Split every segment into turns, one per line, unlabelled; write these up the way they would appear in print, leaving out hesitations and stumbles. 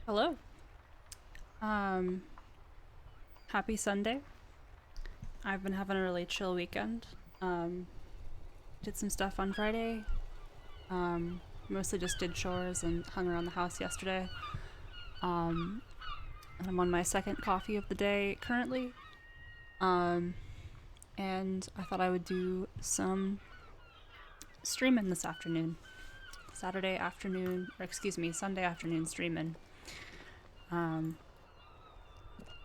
Hello. Um, Happy Sunday. I've been having a really chill weekend. Um, did some stuff on Friday. Mostly just did chores and hung around the house yesterday. Um, and I'm on my second coffee of the day currently. Um, and I thought I would do some streaming this afternoon. Saturday afternoon, or excuse me, Sunday afternoon streaming. Um,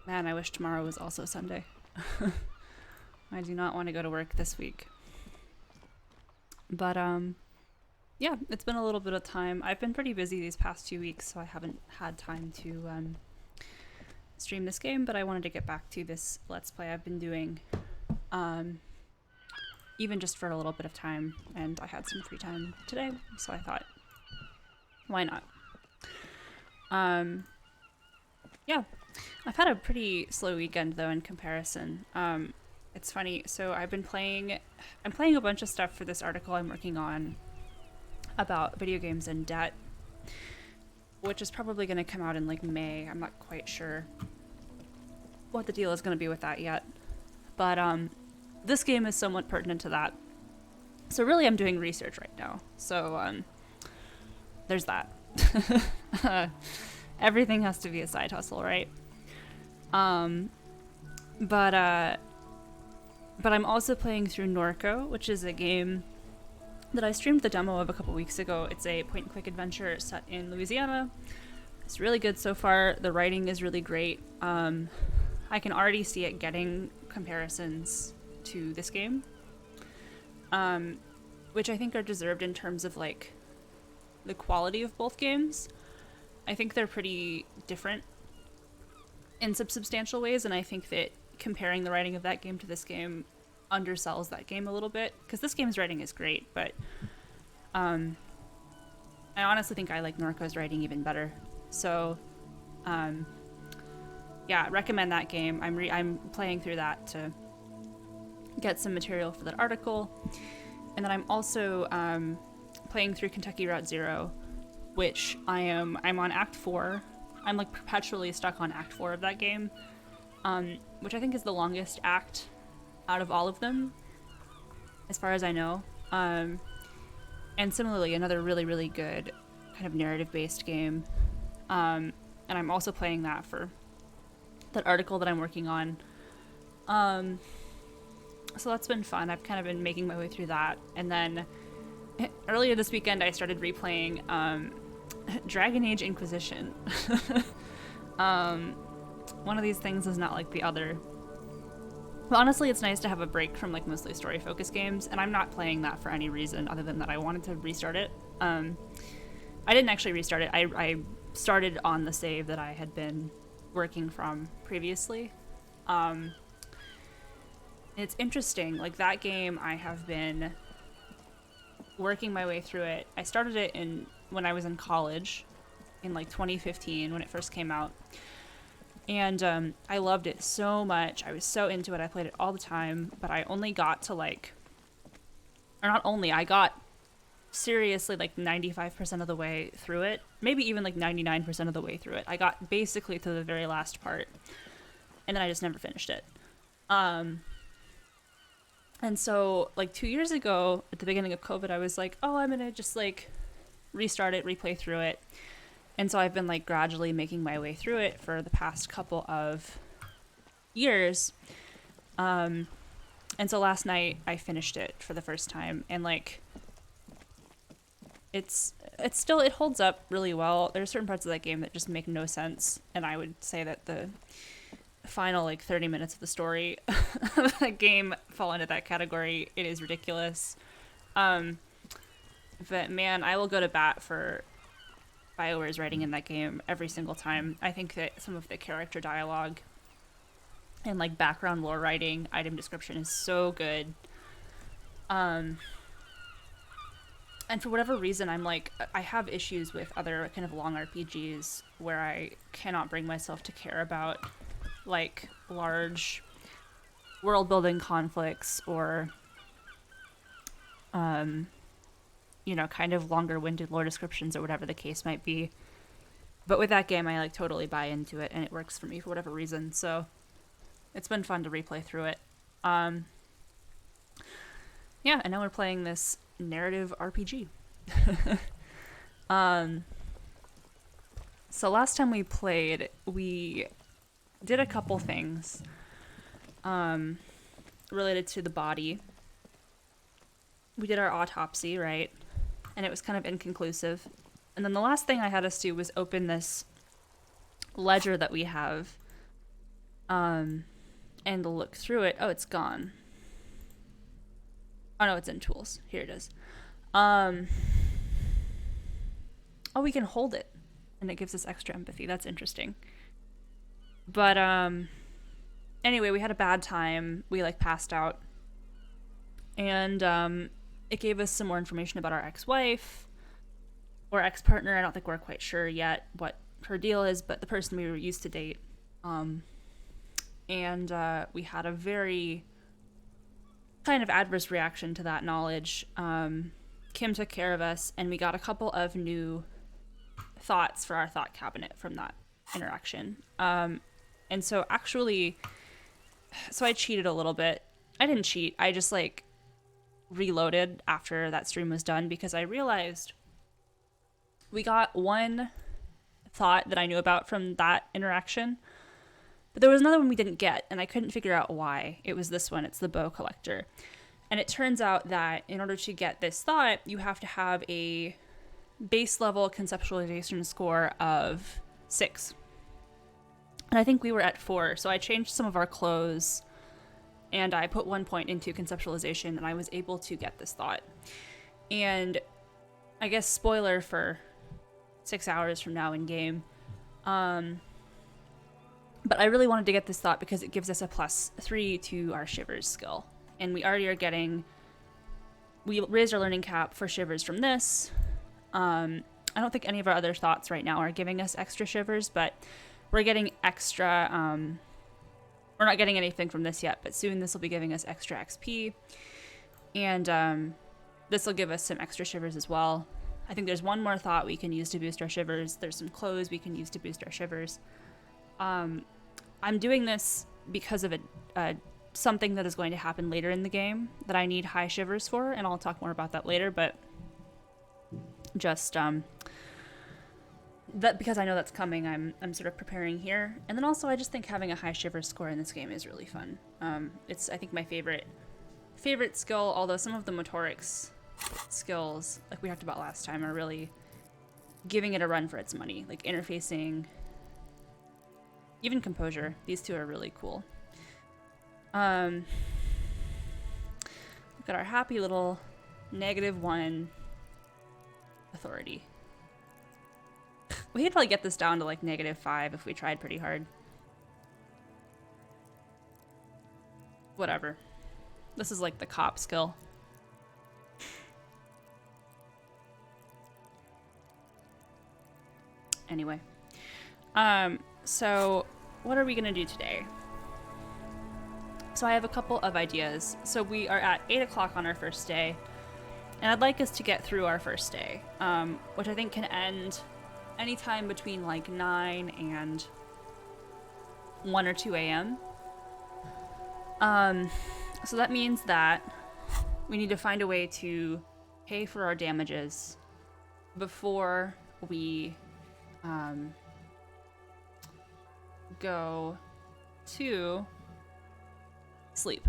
Man, I wish tomorrow was also Sunday. I do not want to go to work this week. But yeah, it's been a little bit of time. I've been pretty busy these past 2 weeks, so I haven't had time to stream this game, but I wanted to get back to this Let's Play I've been doing, um, even just for a little bit of time, and I had some free time today, so I thought, why not? Yeah, I've had a pretty slow weekend though in comparison. It's funny, so I'm playing a bunch of stuff for this article I'm working on about video games and debt, which is probably going to come out in like May. I'm not quite sure what the deal is going to be with that yet. But this game is somewhat pertinent to that. So really I'm doing research right now. So there's that. Everything has to be a side hustle, right? Um but I'm also playing through Norco, which is a game that I streamed the demo of a couple weeks ago. It's a point-and-click adventure set in Louisiana. It's really good so far. The writing is really great. I can already see it getting comparisons to this game, which I think are deserved in terms of like the quality of both games. I think they're pretty different in some substantial ways, and I think that comparing the writing of that game to this game undersells that game a little bit, because this game's writing is great, but I honestly think I like Norco's writing even better. So yeah, recommend that game. I'm playing through that to get some material for that article, and then I'm also playing through Kentucky Route Zero, which I'm on Act 4. I'm like perpetually stuck on Act 4 of that game, which I think is the longest act out of all of them, as far as I know. And similarly, another really, really good kind of narrative-based game. And I'm also playing that for that article that I'm working on. So that's been fun. I've kind of been making my way through that. And then earlier this weekend, I started replaying Dragon Age Inquisition. One of these things is not like the other. But honestly, it's nice to have a break from like mostly story-focused games, and I'm not playing that for any reason other than that I wanted to restart it. I didn't actually restart it. I started on the save that I had been working from previously. It's interesting. Like that game, I have been working my way through it. I started it when I was in college, in like 2015 when it first came out. And I loved it so much. I was so into it. I played it all the time, but I only got to like, or not only, I got seriously like 95% of the way through it. Maybe even like 99% of the way through it. I got basically to the very last part, and then I just never finished it. And so like 2 years ago, at the beginning of COVID, I was like, oh, I'm gonna just like restart it, replay through it. And so I've been like gradually making my way through it for the past couple of years. And so last night I finished it for the first time, and like it holds up really well. There's certain parts of that game that just make no sense, and I would say that the final like 30 minutes of the story of the game fall into that category. It is ridiculous. But man, I will go to bat for BioWare's writing in that game every single time. I think that some of the character dialogue and like background lore writing, item description is so good. And for whatever reason, I have issues with other kind of long RPGs where I cannot bring myself to care about like large world building conflicts or kind of longer winded lore descriptions or whatever the case might be. But with that game, I like totally buy into it, and it works for me for whatever reason. So it's been fun to replay through it. Yeah, and now we're playing this narrative RPG. So last time we played, we did a couple things related to the body. We did our autopsy, right? And it was kind of inconclusive. And then the last thing I had us do was open this ledger that we have and look through it. Oh, it's gone. Oh, no, it's in tools. Here it is. Oh, we can hold it, and it gives us extra empathy. That's interesting. But anyway, we had a bad time. We like passed out, and it gave us some more information about our ex-wife or ex-partner. I don't think we're quite sure yet what her deal is, but the person we were used to date. And we had a very kind of adverse reaction to that knowledge. Kim took care of us, and we got a couple of new thoughts for our thought cabinet from that interaction. And so actually, so I cheated a little bit. I didn't cheat. I just like reloaded after that stream was done because I realized we got one thought that I knew about from that interaction, but there was another one we didn't get, and I couldn't figure out why. It was this one. It's the bow collector. And it turns out that in order to get this thought, you have to have a base level conceptualization score of 6. And I think we were at 4, so I changed some of our clothes, and I put 1 point into conceptualization, and I was able to get this thought. And I guess spoiler for 6 hours from now in game, but I really wanted to get this thought because it gives us a +3 to our Shivers skill. And we already are getting... We raised our learning cap for Shivers from this. I don't think any of our other thoughts right now are giving us extra Shivers, but we're getting extra... we're not getting anything from this yet, but soon this will be giving us extra XP. And this will give us some extra Shivers as well. I think there's one more thought we can use to boost our Shivers. There's some clothes we can use to boost our Shivers. I'm doing this because of something that is going to happen later in the game that I need high Shivers for, and I'll talk more about that later, but just that because I know that's coming, I'm sort of preparing here. And then also I just think having a high Shivers score in this game is really fun. It's I think my favorite skill, although some of the motorics skills, like we talked about last time, are really giving it a run for its money. Like interfacing, even composure. These two are really cool. We've got our happy little -1 authority. We could probably get this down to like -5 if we tried pretty hard. Whatever. This is like the cop skill. Anyway. So what are we gonna do today? So I have a couple of ideas. So we are at 8 o'clock on our first day, and I'd like us to get through our first day, which I think can end anytime between like 9 and 1 or 2 a.m. So that means that we need to find a way to pay for our damages before we go to sleep.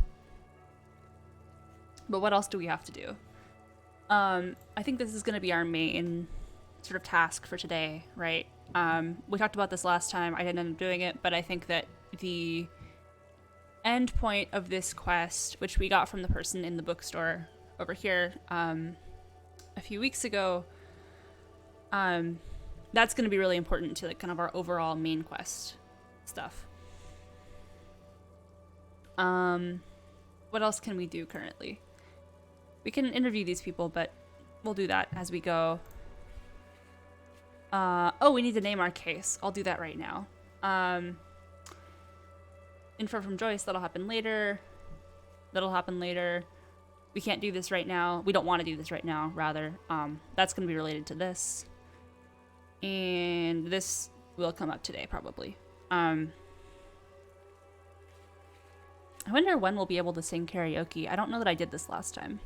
But what else do we have to do? I think this is going to be our main sort of task for today, right? We talked about this last time. I didn't end up doing it, but I think that the end point of this quest, which we got from the person in the bookstore over here a few weeks ago, that's going to be really important to like kind of our overall main quest stuff. What else can we do currently? We can interview these people, but we'll do that as we go. Oh, we need to name our case. I'll do that right now. Info from Joyce, that'll happen later. That'll happen later. We can't do this right now. We don't want to do this right now, rather. That's going to be related to this. And this will come up today, probably. I wonder when we'll be able to sing karaoke. I don't know that I did this last time.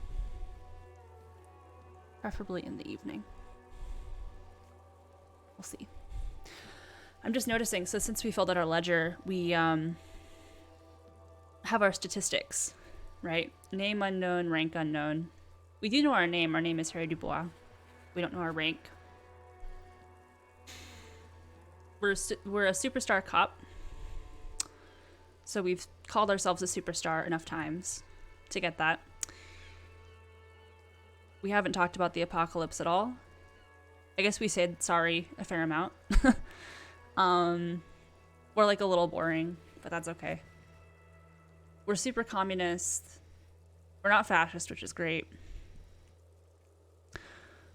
Preferably in the evening. We'll see. I'm just noticing, so since we filled out our ledger, we have our statistics, right? Name unknown, rank unknown. We do know our name. Our name is Harry Dubois. We don't know our rank. We're a superstar cop. So we've called ourselves a superstar enough times to get that. We haven't talked about the apocalypse at all. I guess we said sorry a fair amount. We're like a little boring, but that's okay. We're super communist. We're not fascist, which is great.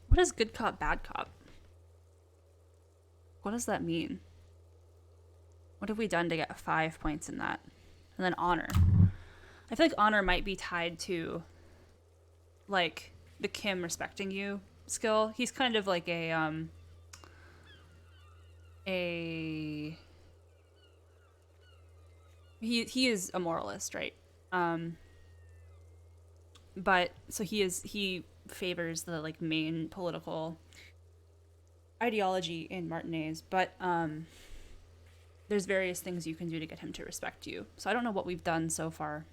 What is good cop, bad cop? What does that mean? What have we done to get 5 points in that? And then honor. I feel like honor might be tied to, like, the Kim respecting you skill. He's kind of like he is a moralist, right? But so he favors the like main political ideology in Martinez, but there's various things you can do to get him to respect you. So I don't know what we've done so far.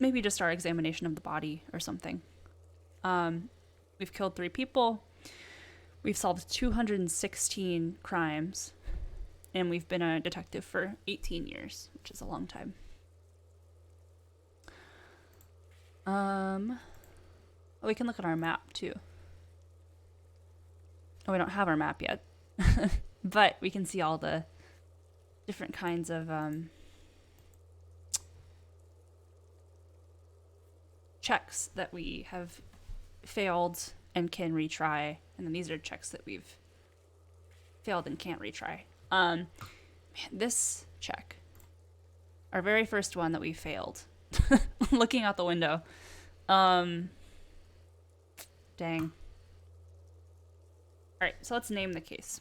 Maybe just our examination of the body or something. We've killed 3 people. We've solved 216 crimes. And we've been a detective for 18 years, which is a long time. We can look at our map too. Oh, we don't have our map yet. But we can see all the different kinds of checks that we have failed and can retry. And then these are checks that we've failed and can't retry. Man, this check, our very first one that we failed, looking out the window. Dang. All right, so let's name the case.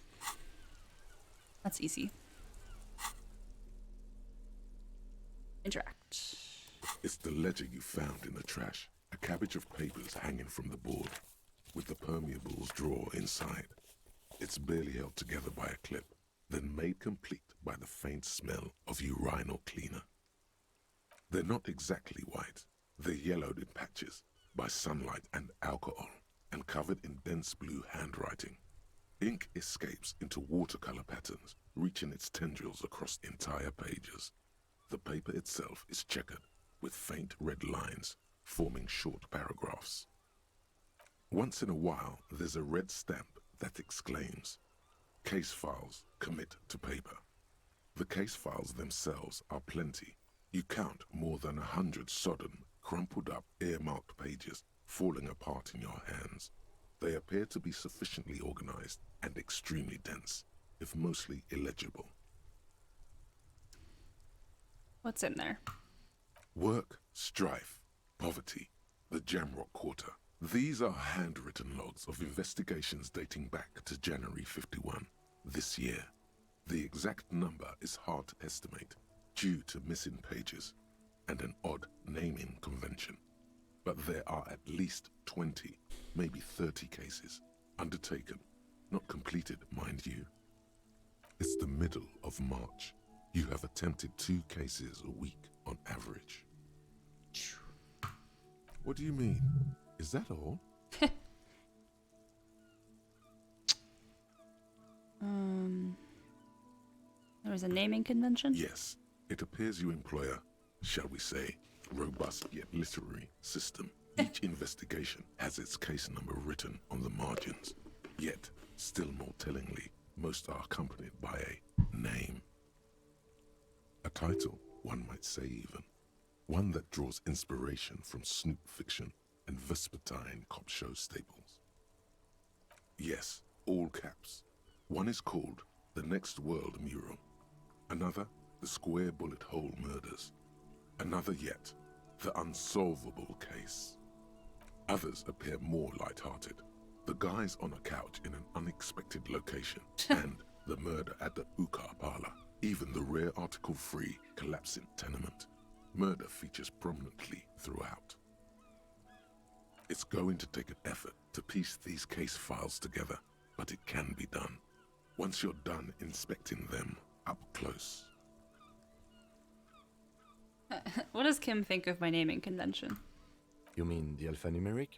That's easy. Interact.
It's the ledger you found in the trash. A cabbage of papers hanging from the board, with the permeables drawer inside. It's barely held together by a clip, then made complete by the faint smell of urinal cleaner. They're not exactly white. They're yellowed in patches by sunlight and alcohol, and covered in dense blue handwriting. Ink escapes into watercolor patterns, reaching its tendrils across entire pages. The paper itself is checkered, with faint red lines, forming short paragraphs. Once in a while, there's a red stamp that exclaims, "Case files commit to paper." The case files themselves are plenty. You count more than 100 sodden, crumpled up, earmarked pages falling apart in your hands. They appear to be sufficiently organized and extremely dense, if mostly illegible.
What's in there?
Work, strife, poverty, the Jamrock Quarter. These are handwritten logs of investigations dating back to January 51, this year. The exact number is hard to estimate due to missing pages and an odd naming convention. But there are at least 20, maybe 30 cases undertaken, not completed, mind you. It's the middle of March. You have attempted 2 cases a week on average. What do you mean? Is that all?
There was a naming convention?
Yes. It appears you employ a, shall we say, robust yet literary system. Each investigation has its case number written on the margins. Yet, still more tellingly, most are accompanied by a name. A title, one might say even. One that draws inspiration from snoop fiction and vespertine cop show staples. Yes, all caps. One is called The Next World Mural. Another, The Square Bullet Hole Murders. Another yet, The Unsolvable Case. Others appear more light-hearted. the guys on a couch in an unexpected location, and the murder at the Uka parlor, even the rare Article 3 collapsing tenement. Murder features prominently throughout. It's going to take an effort to piece these case files together, but it can be done once you're done inspecting them up close.
What does Kim think of my naming convention?
You mean the alphanumeric?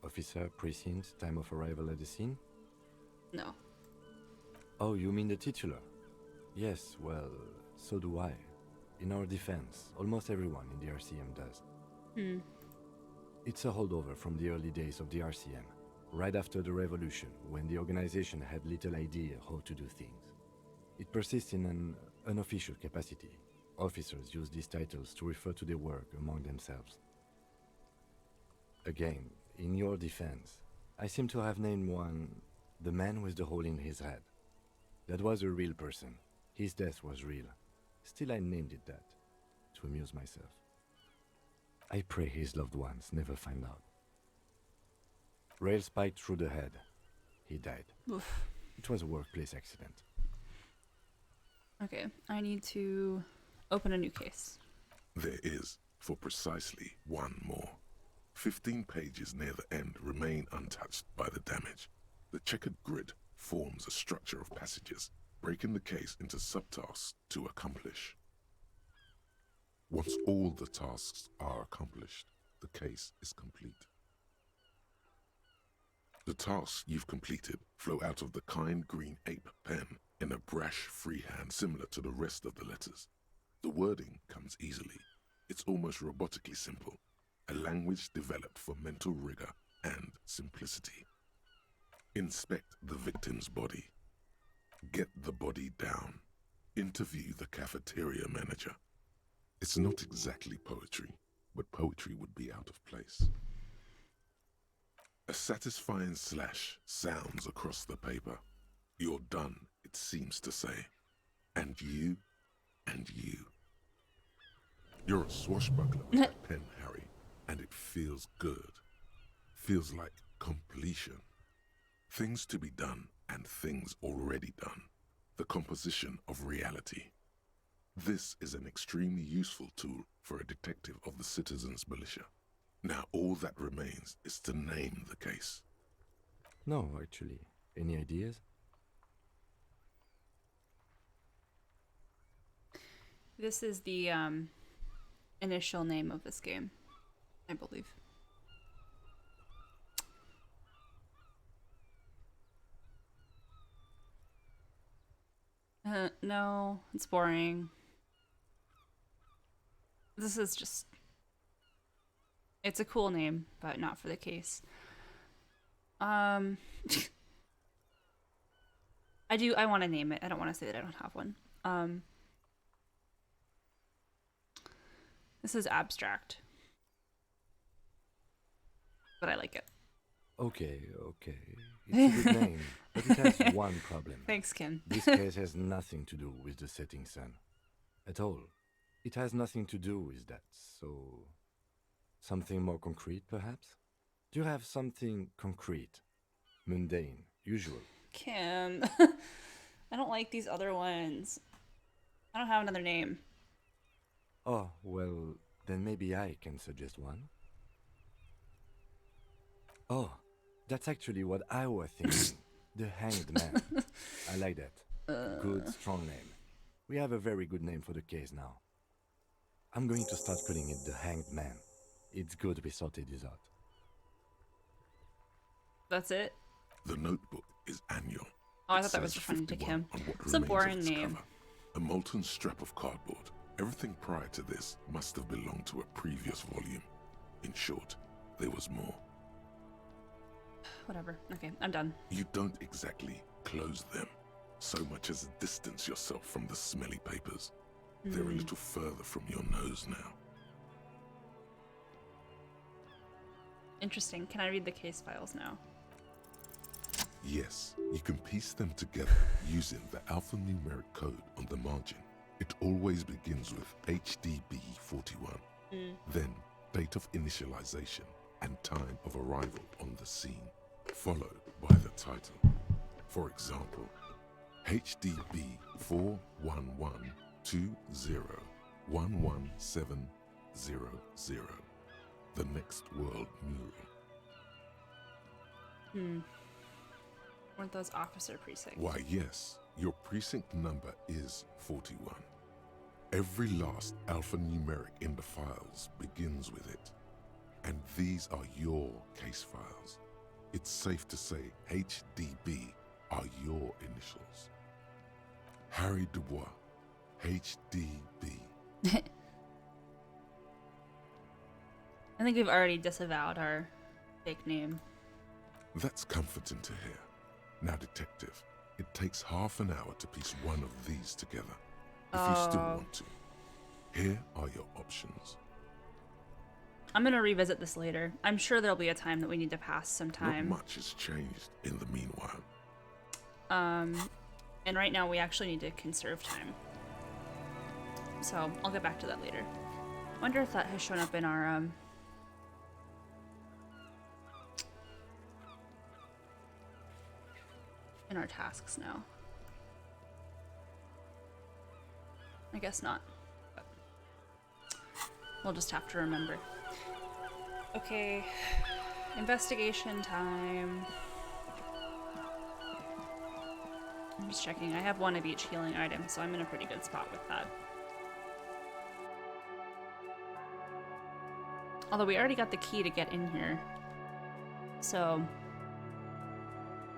Officer, precinct, time of arrival at the scene?
No.
Oh, you mean the titular? Yes, well, so do I. In our defense, almost everyone in the RCM does. It's a holdover from the early days of the RCM, right after the revolution, when the organization had little idea how to do things. It persists in an unofficial capacity. Officers use these titles to refer to their work among themselves. Again, in your defense, I seem to have named one the man with the hole in his head. That was a real person. His death was real. Still, I named it that, to amuse myself. I pray his loved ones never find out. Rail spiked through the head. He died.
Oof.
It was a workplace accident.
Okay, I need to open a new case.
There is, for precisely one more. 15 pages near the end remain untouched by the damage. The checkered grid forms a structure of passages, breaking the case into subtasks to accomplish. Once all the tasks are accomplished, the case is complete. The tasks you've completed flow out of the kind green ape pen in a brash freehand similar to the rest of the letters. The wording comes easily. It's almost robotically simple, a language developed for mental rigor and simplicity. Inspect the victim's body. Get the body down. Interview the cafeteria manager. It's not exactly poetry, but poetry would be out of place. A satisfying slash sounds across the paper. You're done, it seems to say. And you, and you. You're a swashbuckler with that pen, Harry, and it feels good. Feels like completion. Things to be done and things already done. The composition of reality. This is an extremely useful tool for a detective of the citizens' militia. Now all that remains is to name the case.
No, actually. Any ideas?
This is the initial name of this game, I believe. No, it's boring. This is just... It's a cool name, but not for the case. I want to name it. I don't want to say that I don't have one. This is abstract. But I like it.
Okay. It's a good name, but it has one problem.
Thanks, Kim.
This case has nothing to do with the setting sun. At all. It has nothing to do with that, so... Something more concrete, perhaps? Do you have something concrete? Mundane, usual?
Kim. I don't like these other ones. I don't have another name.
Oh, well, then maybe I can suggest one. Oh, that's actually what I was thinking. The Hanged Man. I like that. Good, strong name. We have a very good name for the case now. I'm going to start calling it the Hanged Man. It's good we sorted this out.
That's it?
The notebook is annual.
Oh, I thought that was referring to Kim. It's a boring name.
A molten strap of cardboard. Everything prior to this must have belonged to a previous volume. In short, there was more.
Whatever. Okay, I'm done.
You don't exactly close them, so much as distance yourself from the smelly papers. They're a little further from your nose now.
Interesting. Can I read the case files now?
Yes, you can piece them together using the alphanumeric code on the margin. It always begins with HDB 41, then date of initialization and time of arrival on the scene. followed by the title. For example, HDB 41120111700, the next world mural.
Weren't those officer precincts?
Why, yes, your precinct number is 41. Every last alphanumeric in the files begins with it. And these are your case files. It's safe to say HDB are your initials. Harry Dubois, HDB.
I think we've already disavowed our fake name.
That's comforting to hear. Now, detective, it takes half an hour to piece one of these together. If you still want to. Here are your options.
I'm gonna revisit this later. I'm sure there'll be a time that we need to pass some time.
Not much has changed in the meanwhile.
And right now we actually need to conserve time. So I'll get back to that later. Wonder if that has shown up in our tasks now. I guess not. But we'll just have to remember. Okay, investigation time. I'm just checking. I have one of each healing item, so I'm in a pretty good spot with that. Although we already got the key to get in here, so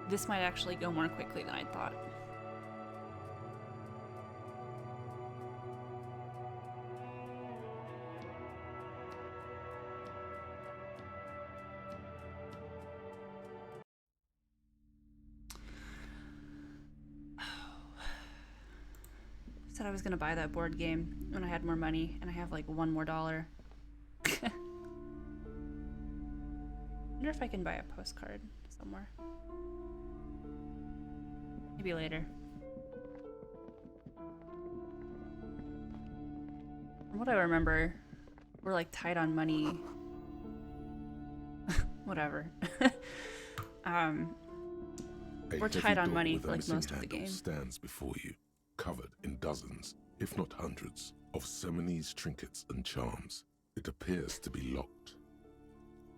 this might actually go more quickly than I thought. Said I was gonna buy that board game when I had more money, and I have like $1 more. Wonder if I can buy a postcard somewhere. Maybe later. From what I remember, we're like tight on money. Whatever. We're tight on money for like most of the game.
Stands before you, covered in dozens, if not hundreds, of Seminese trinkets and charms. It appears to be locked.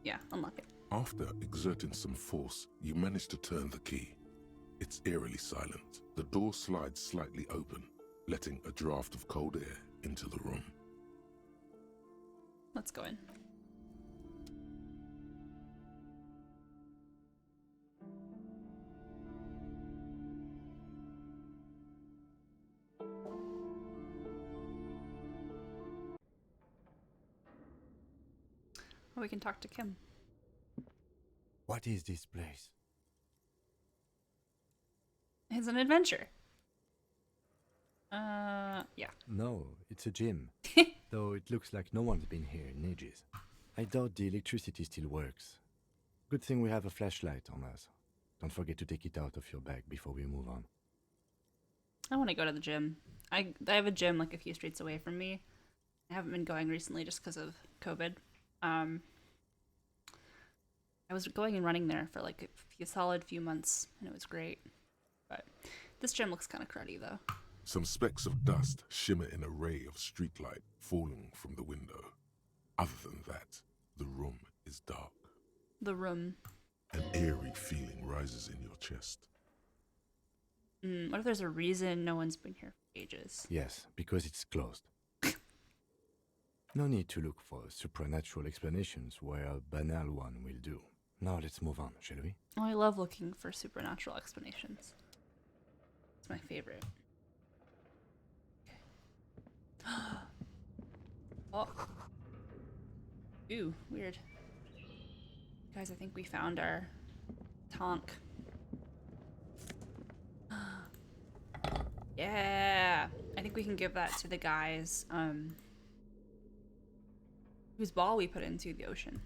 Yeah, unlock it.
After exerting some force, you manage to turn the key. It's eerily silent. The door slides slightly open, letting a draft of cold air into the room.
Let's go in. Oh, we can talk to Kim.
What is this place?
It's an adventure. Yeah.
No, it's a gym. Though it looks like no one's been here in ages. I doubt the electricity still works. Good thing we have a flashlight on us. Don't forget to take it out of your bag before we move on.
I want to go to the gym. I have a gym like a few streets away from me. I haven't been going recently just because of COVID. I was going and running there for like a solid few months, and it was great. But this gym looks kind of cruddy, though.
Some specks of dust shimmer in a ray of streetlight falling from the window. Other than that, the room is dark.
The room.
An eerie feeling rises in your chest.
What if there's a reason no one's been here for ages?
Yes, because it's closed. No need to look for supernatural explanations where a banal one will do. Now let's move on, shall we?
Oh, I love looking for supernatural explanations. It's my favorite. Okay. Oh. Ooh, weird. Guys, I think we found our tonk. Yeah! I think we can give that to the guys, whose ball we put into the ocean.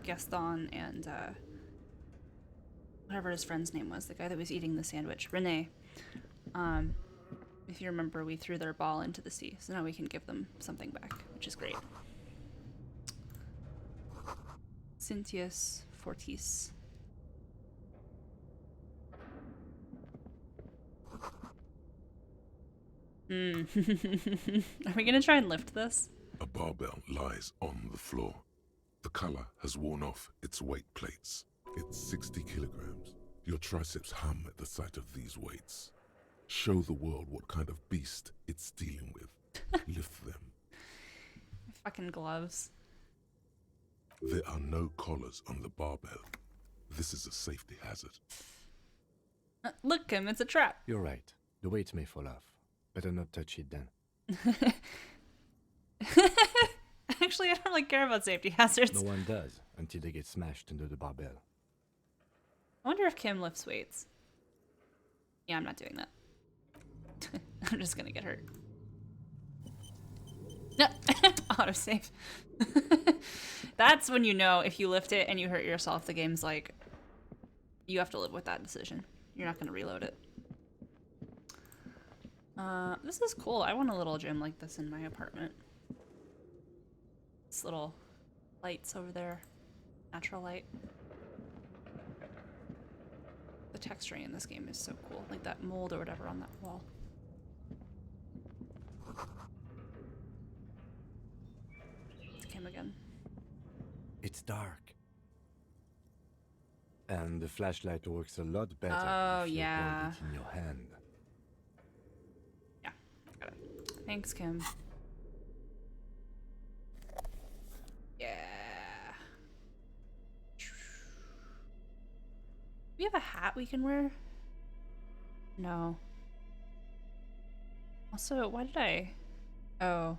Gaston and, whatever his friend's name was, the guy that was eating the sandwich, Renee. If you remember, we threw their ball into the sea, so now we can give them something back, which is great. Cynthius Fortis. Are we gonna try and lift this?
A barbell lies on the floor. The color has worn off its weight plates. It's 60 kilograms. Your triceps hum at the sight of these weights. Show the world what kind of beast it's dealing with. Lift them.
Fucking gloves.
There are no collars on the barbell. This is a safety hazard.
Look, Kim, it's a trap.
You're right. The weight may fall off. Better not touch it then.
Actually, I don't really care about safety hazards.
No one does until they get smashed under the barbell.
I wonder if Kim lifts weights. Yeah, I'm not doing that. I'm just gonna get hurt. No, autosave. That's when you know if you lift it and you hurt yourself, the game's like, you have to live with that decision. You're not gonna reload it. This is cool. I want a little gym like this in my apartment. This little lights over there. Natural light. The texturing in this game is so cool. Like that mold or whatever on that wall. It's Kim again.
It's dark. And the flashlight works a lot better
Oh,
if you
yeah.
hold it in your hand.
Yeah, got it. Thanks, Kim. Yeah. We have a hat we can wear? No. Also, why did I... Oh.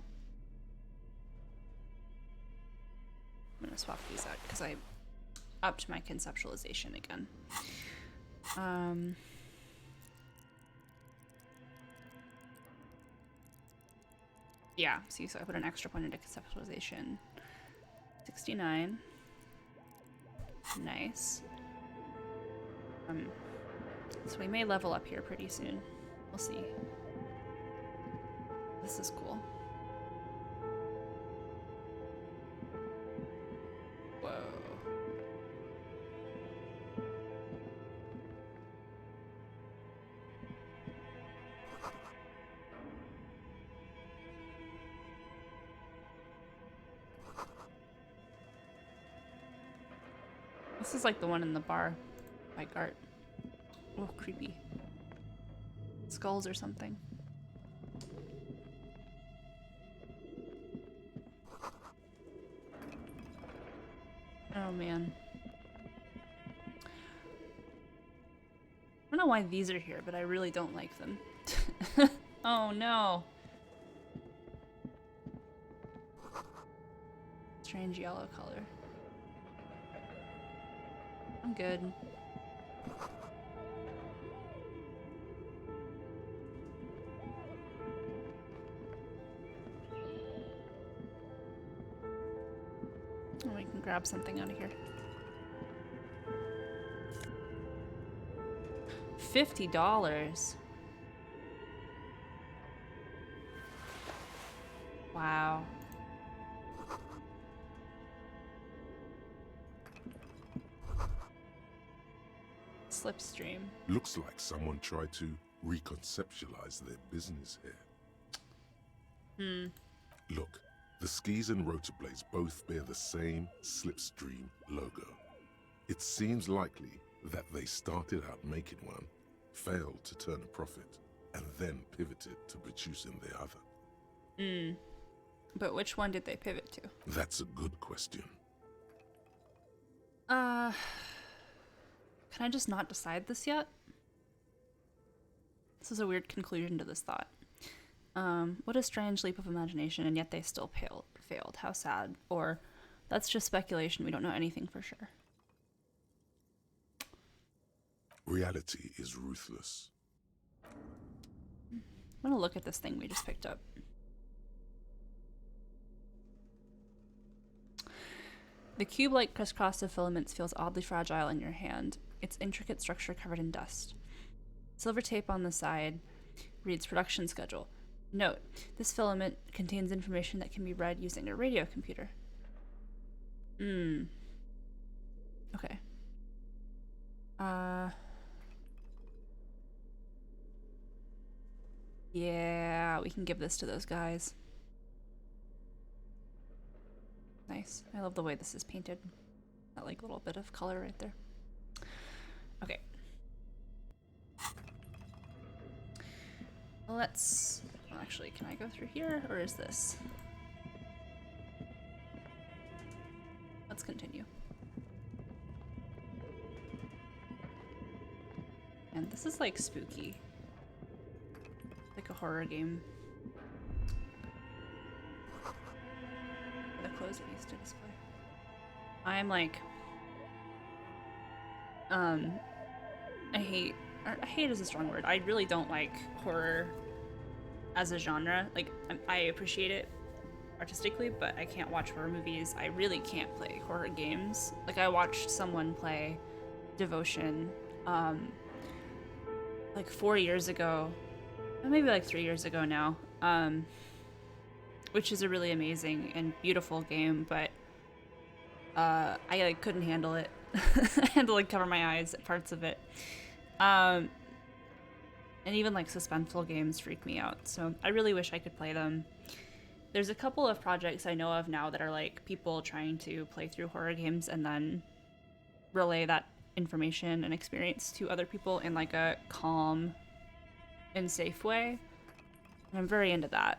I'm gonna swap these out because I upped my conceptualization again. Yeah, see, so I put an extra point into conceptualization. 69. Nice. So we may level up here pretty soon. We'll see. This is cool. Whoa. This is like the one in the bar by Gart. Oh, creepy. Skulls or something. Oh man. I don't know why these are here, but I really don't like them. Oh no. Strange yellow color. I'm good. Oh, we can grab something out of here. $50. Wow. Slipstream.
Looks like someone tried to reconceptualize their business here. Look, the skis and rotor blades both bear the same Slipstream logo. It seems likely that they started out making one, failed to turn a profit, and then pivoted to producing the other.
But which one did they pivot to?
That's a good question.
Can I just not decide this yet? This is a weird conclusion to this thought. What a strange leap of imagination, and yet they still failed. How sad. Or, that's just speculation. We don't know anything for sure.
Reality is ruthless.
I'm gonna look at this thing we just picked up. The cube-like crisscross of filaments feels oddly fragile in your hand, its intricate structure covered in dust. Silver tape on the side reads production schedule. Note, this filament contains information that can be read using a radio computer. Okay. Yeah, Yeah, we can give this to those guys. Nice. I love the way this is painted. That like little bit of color right there. Okay. Let's... Well, actually, can I go through here? Or is this... Let's continue. And this is like spooky. Like a horror game. The clothes it used to display. I'm like... I hate is a strong word. I really don't like horror as a genre. Like, I appreciate it artistically, but I can't watch horror movies. I really can't play horror games. Like, I watched someone play Devotion, like 4 years ago, maybe like 3 years ago now, which is a really amazing and beautiful game, but I like couldn't handle it. I had to like cover my eyes at parts of it. And even like suspenseful games freak me out. So I really wish I could play them. There's a couple of projects I know of now that are like people trying to play through horror games and then relay that information and experience to other people in like a calm and safe way. And I'm very into that.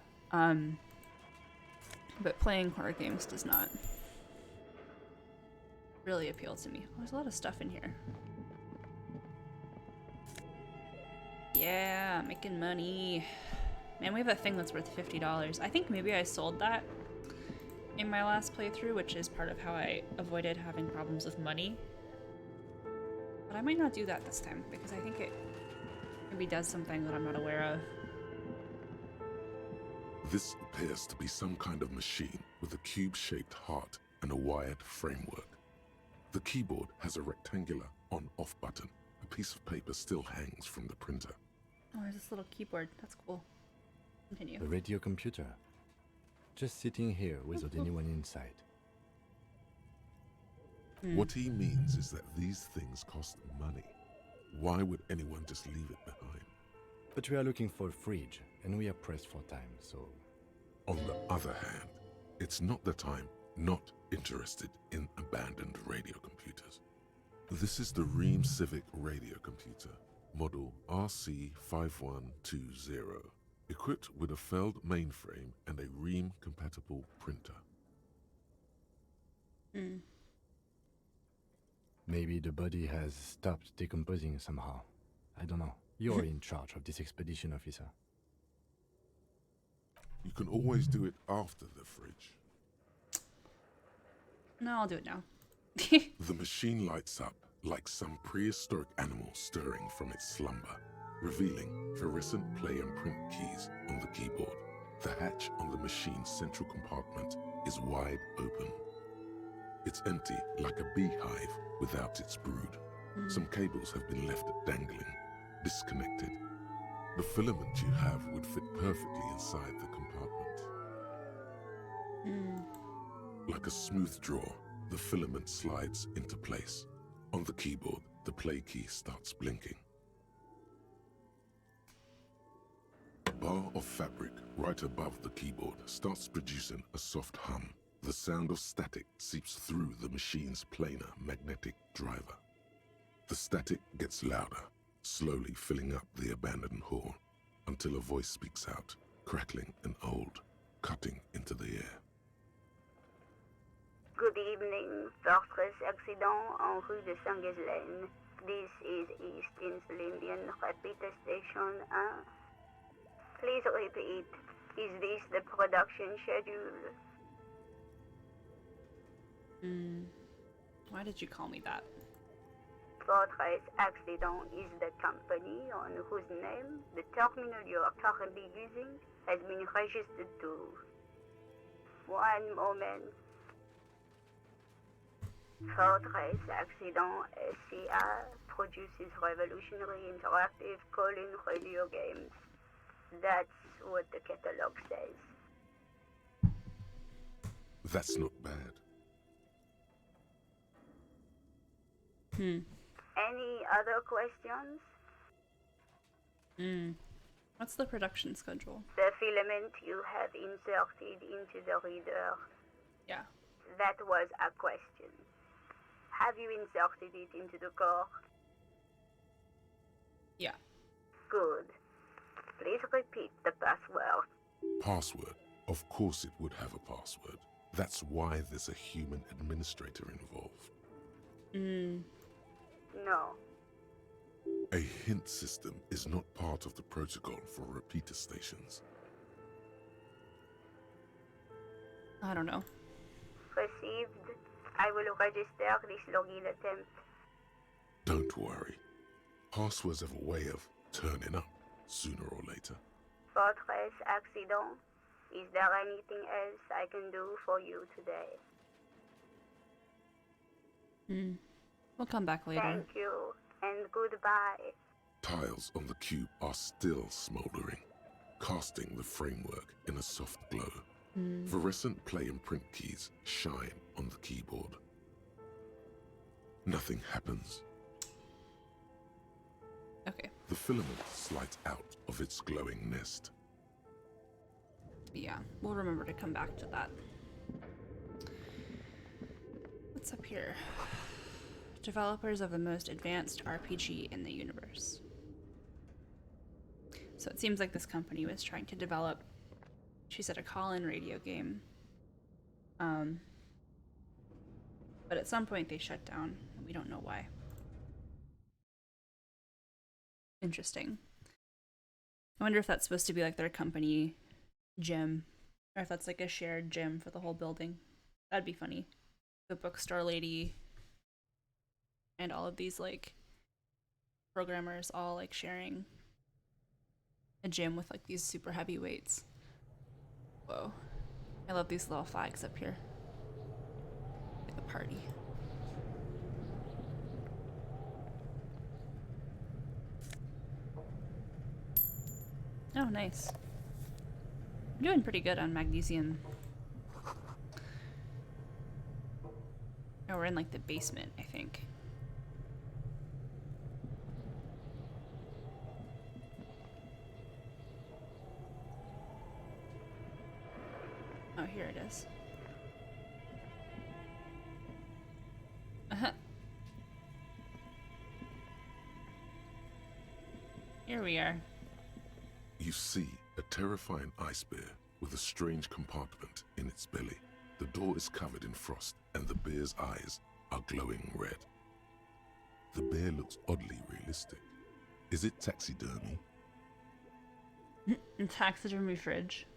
But playing horror games does not really appeal to me. Oh, there's a lot of stuff in here. Yeah, making money. Man, we have a thing that's worth $50. I think maybe I sold that in my last playthrough, which is part of how I avoided having problems with money. But I might not do that this time, because I think it maybe does something that I'm not aware of.
This appears to be some kind of machine with a cube-shaped heart and a wired framework. The keyboard has a rectangular on-off button. A piece of paper still hangs from the printer.
Oh, there's this little keyboard. That's cool. Continue.
The radio computer. Just sitting here without anyone inside.
What he means is that these things cost money. Why would anyone just leave it behind?
But we are looking for a fridge, and we are pressed for time, so...
On the other hand, it's not that I'm not interested in abandoned radio computers. This is the Ream Civic radio computer, model RC5120, equipped with a Feld mainframe and a Ream-compatible printer.
Maybe the body has stopped decomposing somehow. I don't know. You're in charge of this expedition, officer.
You can always do it after the fridge.
No, I'll do it now.
The machine lights up like some prehistoric animal stirring from its slumber, revealing fluorescent play and print keys on the keyboard. The hatch on the machine's central compartment is wide open. It's empty like a beehive without its brood. Some cables have been left dangling, disconnected. The filament you have would fit perfectly inside the compartment. Like a smooth draw, the filament slides into place. On the keyboard, the play key starts blinking. A bar of fabric right above the keyboard starts producing a soft hum. The sound of static seeps through the machine's planar magnetic driver. The static gets louder, slowly filling up the abandoned hall, until a voice speaks out, crackling and old, cutting into the air.
Good evening, Fortress Accident en rue de Saint-Ghislaine. This is East Insulindian Repeater Station 1. Please repeat, is this the production schedule?
Why did you call me that?
Fortress Accident is the company on whose name the terminal you are currently using has been registered to. One moment. Fortress Accident SCA produces revolutionary interactive call-in radio games. That's what the catalog says.
That's not bad.
Any other questions?
What's the production schedule?
The filament you have inserted into the reader.
Yeah.
That was a question. Have you inserted it into the core?
Yeah.
Good. Please repeat the password.
Password. Of course it would have a password. That's why there's a human administrator involved.
No.
A hint system is not part of the protocol for repeater stations.
I don't know.
Received. I will register this login attempt.
Don't worry. Passwords have a way of turning up sooner or later.
Fortress accident. Is there anything else I can do for you today?
We'll come back later.
Thank you, and goodbye.
Tiles on the cube are still smoldering, casting the framework in a soft glow. Fluorescent play and print keys shine on the keyboard. Nothing happens.
Okay.
The filament slides out of its glowing nest.
Yeah, we'll remember to come back to that. What's up here? Developers of the most advanced RPG in the universe. So it seems like this company was trying to develop, she said, a call-in radio game. But at some point they shut down, and we don't know why. Interesting. I wonder if that's supposed to be like their company gym, or if that's like a shared gym for the whole building. That'd be funny. The bookstore lady and all of these like programmers all like sharing a gym with like these super heavy weights. Whoa. I love these little flags up here. Like a party. Oh, nice. I'm doing pretty good on magnesium. Oh, we're in like the basement, I think. Oh, here it is. Here we are.
You see a terrifying ice bear with a strange compartment in its belly. The door is covered in frost, and the bear's eyes are glowing red. The bear looks oddly realistic. Is it taxidermy?
Taxidermy fridge.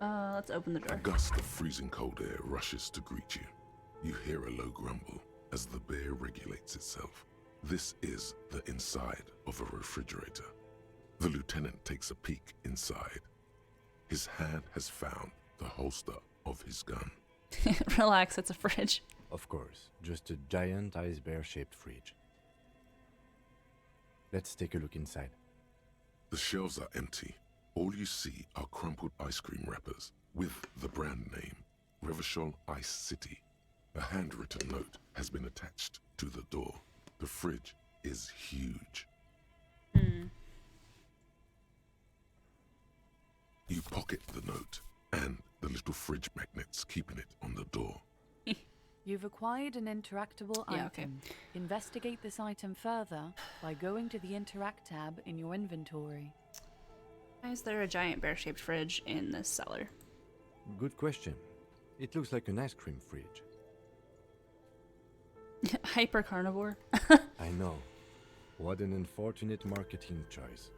Let's open the
A
door.
gust of freezing cold air rushes to greet you. You hear a low grumble as the bear regulates itself. This is the inside of a refrigerator. The lieutenant takes a peek inside. His hand has found the holster of his gun.
Relax, it's a fridge.
Of course, just a giant ice bear-shaped fridge. Let's take a look inside.
The shelves are empty. All you see are crumpled ice cream wrappers with the brand name, Revachol Ice City. A handwritten note has been attached to the door. The fridge is huge. You pocket the note and the little fridge magnets keeping it on the door.
You've acquired an interactable
Yeah,
item. Investigate this item further by going to the Interact tab in your inventory.
Why is there a giant bear-shaped fridge in this cellar?
Good question. It looks like an ice cream fridge.
Hyper carnivore.
I know. What an unfortunate marketing choice.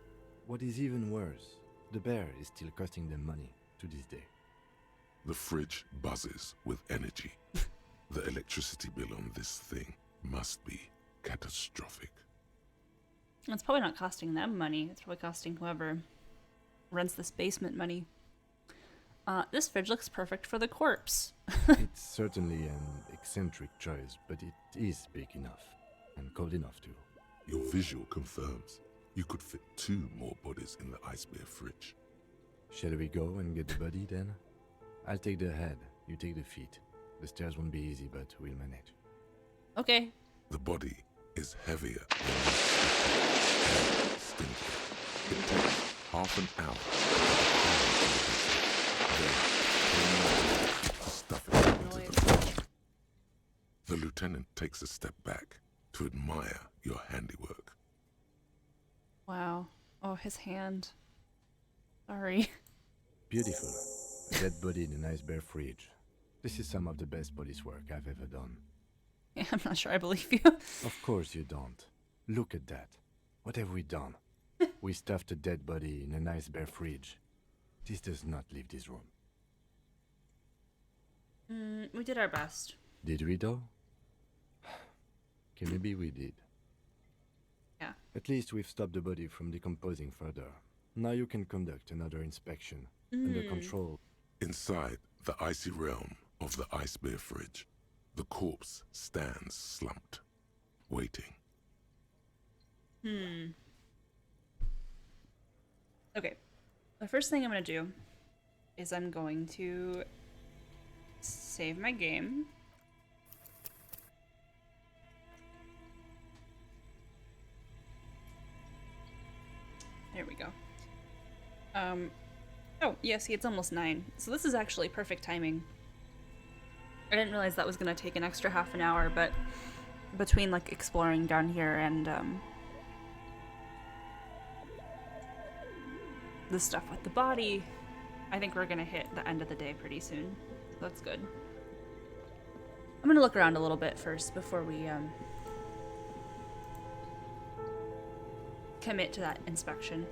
What is even worse, the bear is still costing them money to this day.
The fridge buzzes with energy. The electricity bill on this thing must be catastrophic.
It's probably not costing them money. It's probably costing whoever rents this basement money. This fridge looks perfect for the corpse.
It's certainly an eccentric choice, but it is big enough and cold enough too.
Your visual confirms you could fit 2 more bodies in the ice bear fridge.
Shall we go and get the body then? I'll take the head, you take the feet. The stairs won't be easy, but we'll manage.
Okay.
The body is heavier than and stinkier. It takes half an hour to stuff it into the fridge. The lieutenant takes a step back to admire your handiwork.
Wow. Oh, his hand. Sorry.
Beautiful. A dead body in a nice bare fridge. This is some of the best police work I've ever done.
Yeah, I'm not sure I believe you.
Of course you don't. Look at that. What have we done? We stuffed a dead body in a nice bare fridge. This does not leave this room.
We did our best.
Did we though? Okay, maybe we did.
Yeah.
At least we've stopped the body from decomposing further. Now you can conduct another inspection. Under control.
Inside the icy realm of the ice bear fridge, the corpse stands slumped, waiting.
Okay. The first thing I'm going to do is I'm going to save my game. There we go. Oh, yeah, see, it's almost 9. So this is actually perfect timing. I didn't realize that was going to take an extra half an hour, but between, like, exploring down here and, the stuff with the body, I think we're going to hit the end of the day pretty soon. So that's good. I'm going to look around a little bit first before we, commit to that inspection.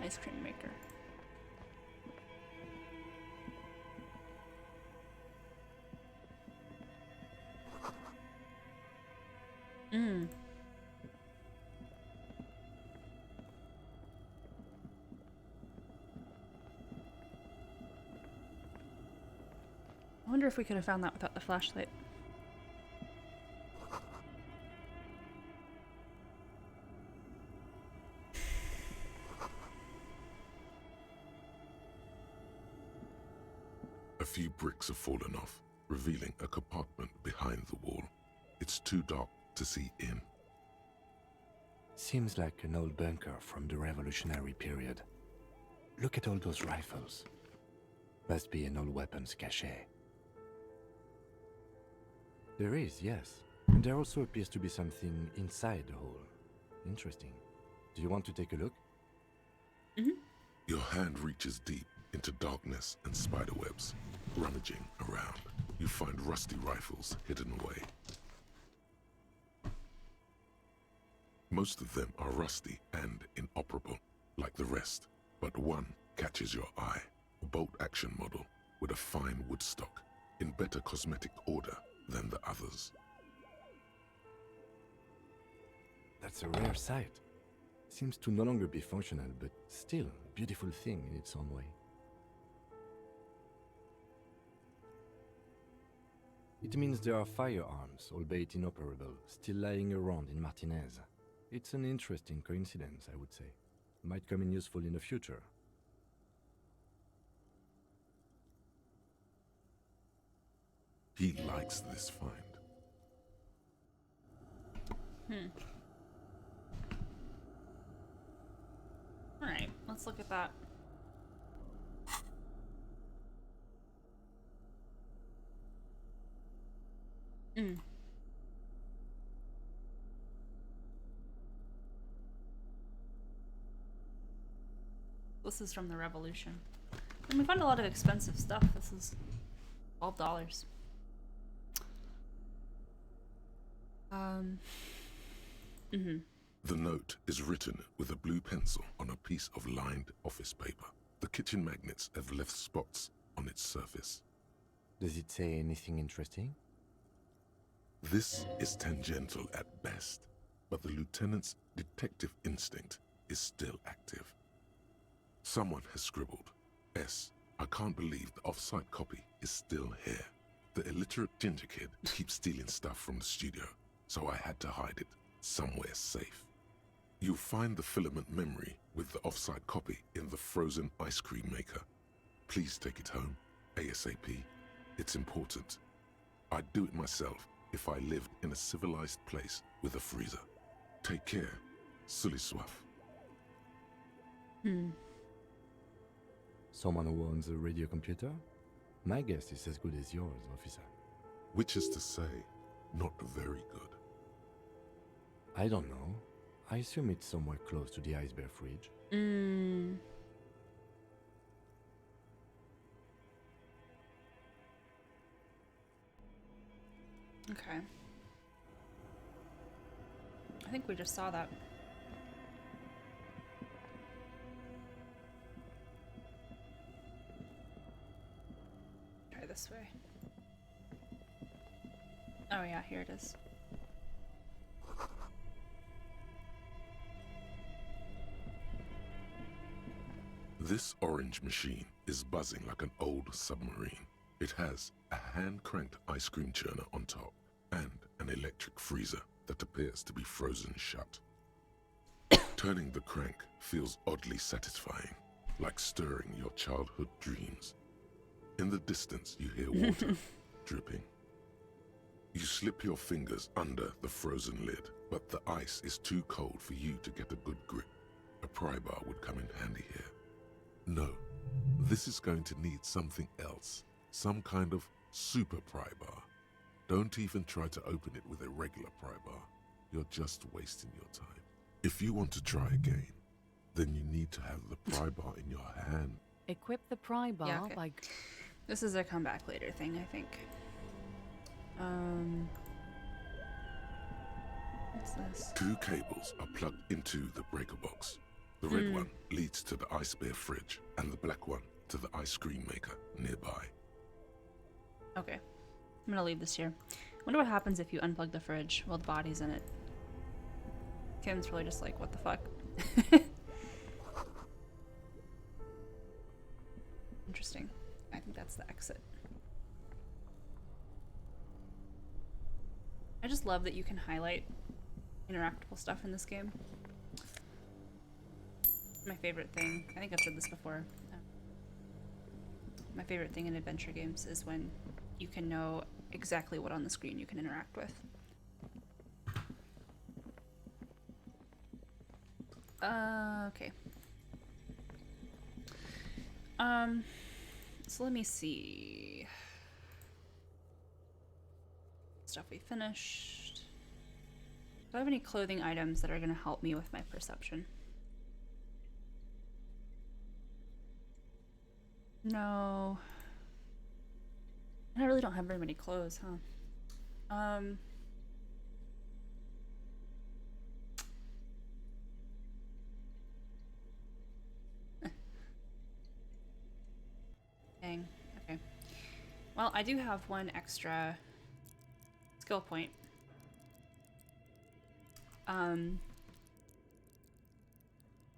Ice cream maker. I wonder if we could have found that without the flashlight.
A few bricks have fallen off, revealing a compartment behind the wall. It's too dark to see in.
Seems like an old bunker from the revolutionary period. Look at all those rifles. Must be an old weapons cache. There is, yes. And there also appears to be something inside the hole. Interesting. Do you want to take a look?
Your hand reaches deep into darkness and spiderwebs. Rummaging around, you find rusty rifles hidden away. Most of them are rusty and inoperable, like the rest, but one catches your eye. A bolt-action model with a fine wood stock, in better cosmetic order than the others.
That's a rare sight. Seems to no longer be functional, but still a beautiful thing in its own way. It means there are firearms, albeit inoperable, still lying around in Martinez. It's an interesting coincidence, I would say. Might come in useful in the future.
He likes this find.
Alright, let's look at that. This is from the Revolution. And we found a lot of expensive stuff. This is $12.
The note is written with a blue pencil on a piece of lined office paper. The kitchen magnets have left spots on its surface.
Does it say anything interesting?
This is tangential at best, but the lieutenant's detective instinct is still active. Someone has scribbled, S. I can't believe the off-site copy is still here. The illiterate ginger kid keeps stealing stuff from the studio, so I had to hide it somewhere safe. You'll find the filament memory with the off-site copy in the frozen ice cream maker. Please take it home, ASAP. It's important. I'd do it myself if I lived in a civilized place with a freezer. Take care, Sully Soif.
Someone who owns a radio computer? My guess is as good as yours, officer.
Which is to say, not very good.
I don't know. I assume it's somewhere close to the ice bear fridge.
Okay. I think we just saw that. Try this way. Oh yeah, here it is.
This orange machine is buzzing like an old submarine. It has a hand-cranked ice cream churner on top and an electric freezer that appears to be frozen shut. Turning the crank feels oddly satisfying, like stirring your childhood dreams. In the distance, you hear water dripping. You slip your fingers under the frozen lid, but the ice is too cold for you to get a good grip. A pry bar would come in handy here. No, this is going to need something else. Some kind of super pry bar. Don't even try to open it with a regular pry bar. You're just wasting your time. If you want to try again, then you need to have the pry bar in your hand.
Equip the pry bar
Yeah, okay.
by...
This is a come back later thing, I think. What's this?
2 cables are plugged into the breaker box. The red one leads to the ice bear fridge, and the black one to the ice cream maker nearby.
Okay. I'm gonna leave this here. Wonder what happens if you unplug the fridge while the body's in it. Kim's really just like, what the fuck? Interesting. I think that's the exit. I just love that you can highlight interactable stuff in this game. My favorite thing, I think I've said this before, my favorite thing in adventure games is when you can know exactly what on the screen you can interact with. Okay. So let me see. Stuff we finished. Do I have any clothing items that are going to help me with my perception? No. I really don't have very many clothes, huh? Dang. Okay. Well, I do have one extra skill point.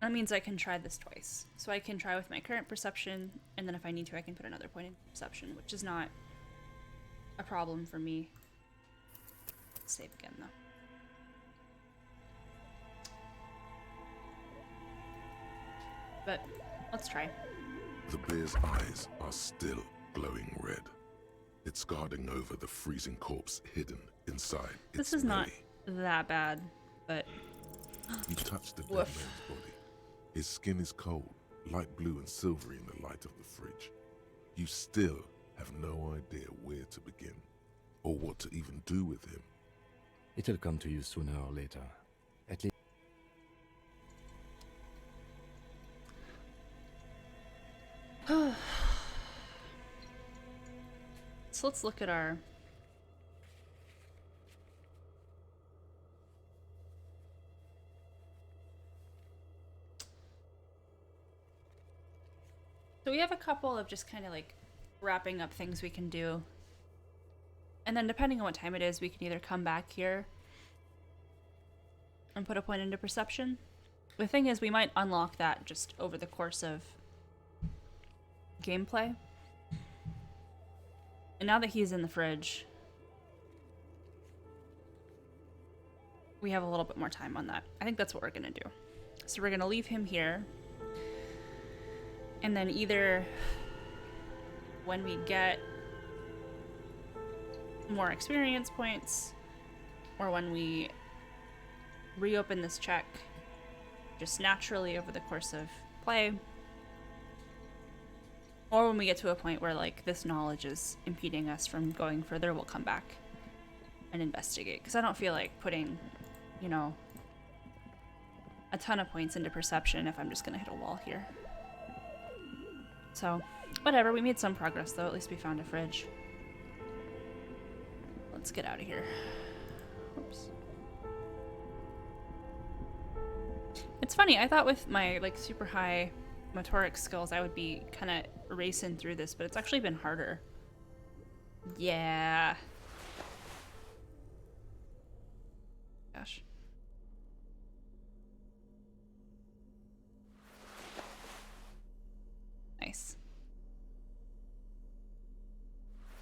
That means I can try this twice. So I can try with my current perception, and then if I need to, I can put another point in perception, which is not a problem for me. Save again, though. But let's try.
The bear's eyes are still glowing red. It's guarding over the freezing corpse hidden inside
This
its
is not
belly.
that bad, but
You touch the dead
Woof.
man's body. His skin is cold, light blue and silvery in the light of the fridge. You still have no idea where to begin, or what to even do with him.
It'll come to you sooner or later. At least.
so let's look at our So we have a couple of just kind of like wrapping up things we can do. And then depending on what time it is, we can either come back here and put a point into perception. The thing is, we might unlock that just over the course of gameplay. And now that he's in the fridge, we have a little bit more time on that. I think that's what we're going to do. So we're going to leave him here. And then either when we get more experience points, or when we reopen this check just naturally over the course of play, or when we get to a point where like this knowledge is impeding us from going further, we'll come back and investigate. Because I don't feel like putting, you know, a ton of points into perception if I'm just gonna hit a wall here. So, whatever, we made some progress though, at least we found a fridge. Let's get out of here. Oops. It's funny, I thought with my like super high motoric skills I would be kind of racing through this, but it's actually been harder. Yeah. Gosh. Nice.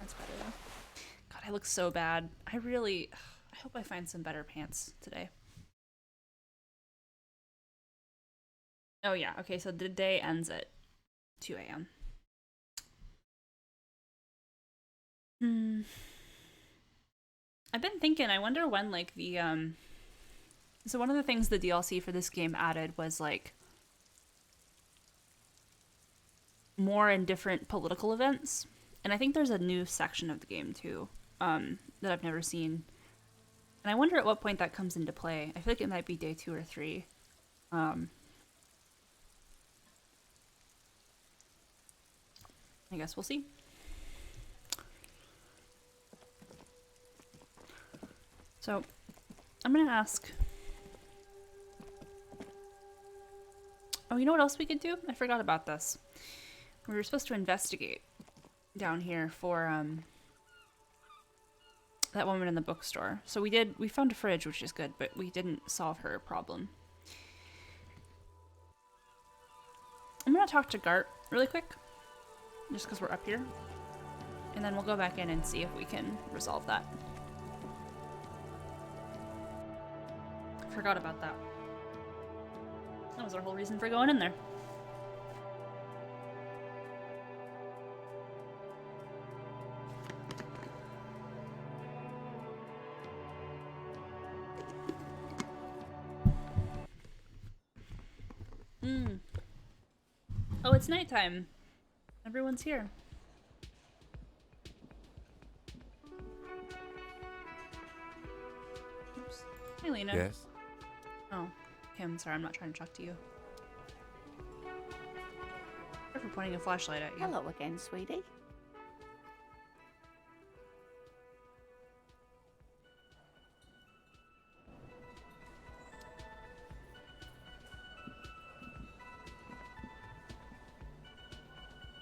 That's better though. God, I look so bad. I hope I find some better pants today. Oh yeah, okay, so the day ends at 2 a.m. I've been thinking, I wonder when like the so one of the things the DLC for this game added was like more and different political events. And I think there's a new section of the game too, that I've never seen. And I wonder at what point that comes into play. I feel like it might be day 2 or 3. I guess we'll see. So, I'm gonna ask... Oh, you know what else we could do? I forgot about this. We were supposed to investigate down here for, that woman in the bookstore. So we found a fridge, which is good, but we didn't solve her problem. I'm gonna talk to Gart really quick, just because we're up here. And then we'll go back in and see if we can resolve that. Forgot about that. That was our whole reason for going in there. Oh, it's nighttime. Everyone's here. Oops. Hey, Lena.
Yes?
Oh, okay, I'm sorry. I'm not trying to talk to you. Sorry for pointing a flashlight at you.
Hello again, sweetie.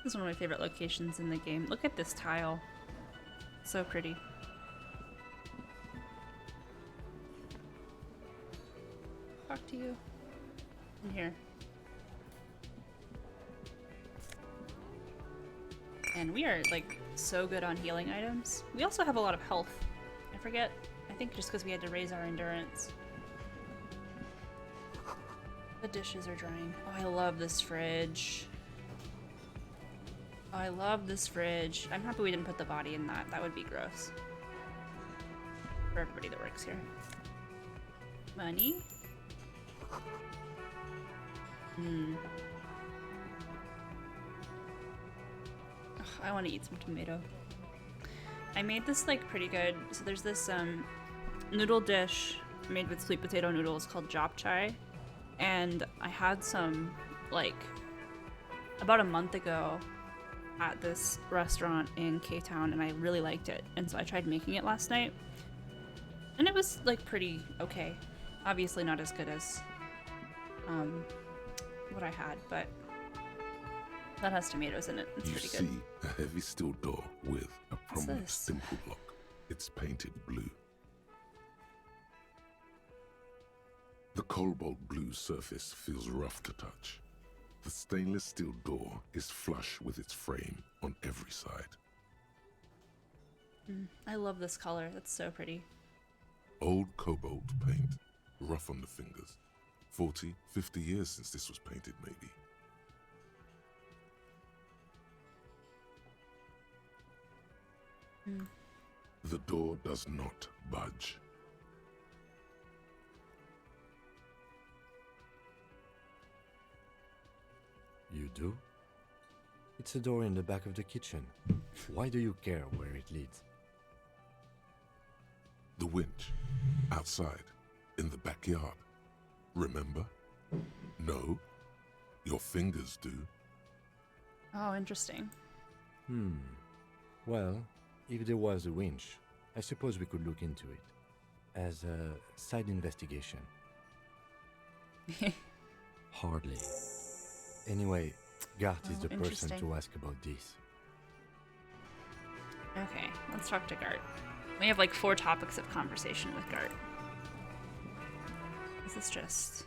This is one of my favorite locations in the game. Look at this tile. So pretty. Talk to you. In here. And we are, like, so good on healing items. We also have a lot of health. I forget. I think just because we had to raise our endurance. The dishes are drying. Oh, I love this fridge. Oh, I love this fridge. I'm happy we didn't put the body in that. That would be gross. For everybody that works here. Money. Ugh, I want to eat some tomato. I made this like pretty good. So there's this noodle dish made with sweet potato noodles called japchae. And I had some like about a month ago at this restaurant in K-Town, and I really liked it, and so I tried making it last night, and it was like pretty okay. Obviously not as good as what I had, but that has tomatoes in it. It's pretty good.
You see a heavy steel door with a prominent
this?
dimple block. It's painted blue. The cobalt blue surface feels rough to touch. The stainless steel door is flush with its frame on every side.
I love this color. That's so pretty.
Old cobalt paint, rough on the fingers. 40, 50 years since this was painted, maybe. The door does not budge.
You do? It's a door in the back of the kitchen. Why do you care where it leads?
The winch. Outside. In the backyard. Remember? No? Your fingers do.
Oh, interesting.
Well, if there was a winch, I suppose we could look into it. As a side investigation. Hardly. Anyway, Gart is
Oh,
the person
interesting.
to ask about this.
Okay, let's talk to Gart. We have like 4 topics of conversation with Gart. Is this just...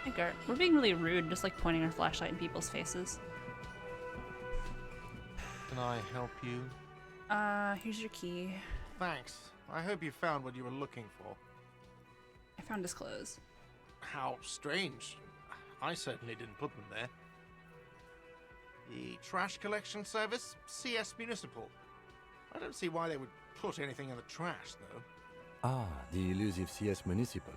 Hey Gart, we're being really rude, just like pointing our flashlight in people's faces.
Can I help you?
Here's your key.
Thanks. I hope you found what you were looking for.
I found his clothes.
How strange. I certainly didn't put them there. The trash collection service? CS Municipal. I don't see why they would put anything in the trash, though.
Ah, the elusive CS Municipal.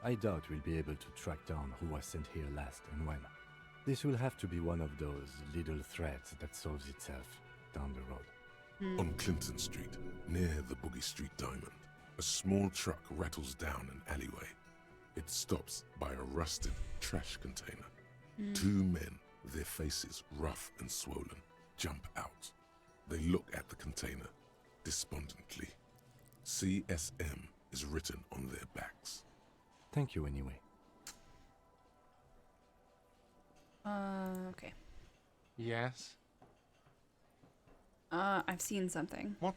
I doubt we'll be able to track down who was sent here last and when. This will have to be one of those little threads that solves itself down the road.
On Clinton Street, near the Boogie Street Diamond, a small truck rattles down an alleyway. It stops by a rusted trash container. 2 men, their faces rough and swollen, jump out. They look at the container, despondently. CSM is written on their backs.
Thank you anyway.
Okay.
Yes?
I've seen something.
What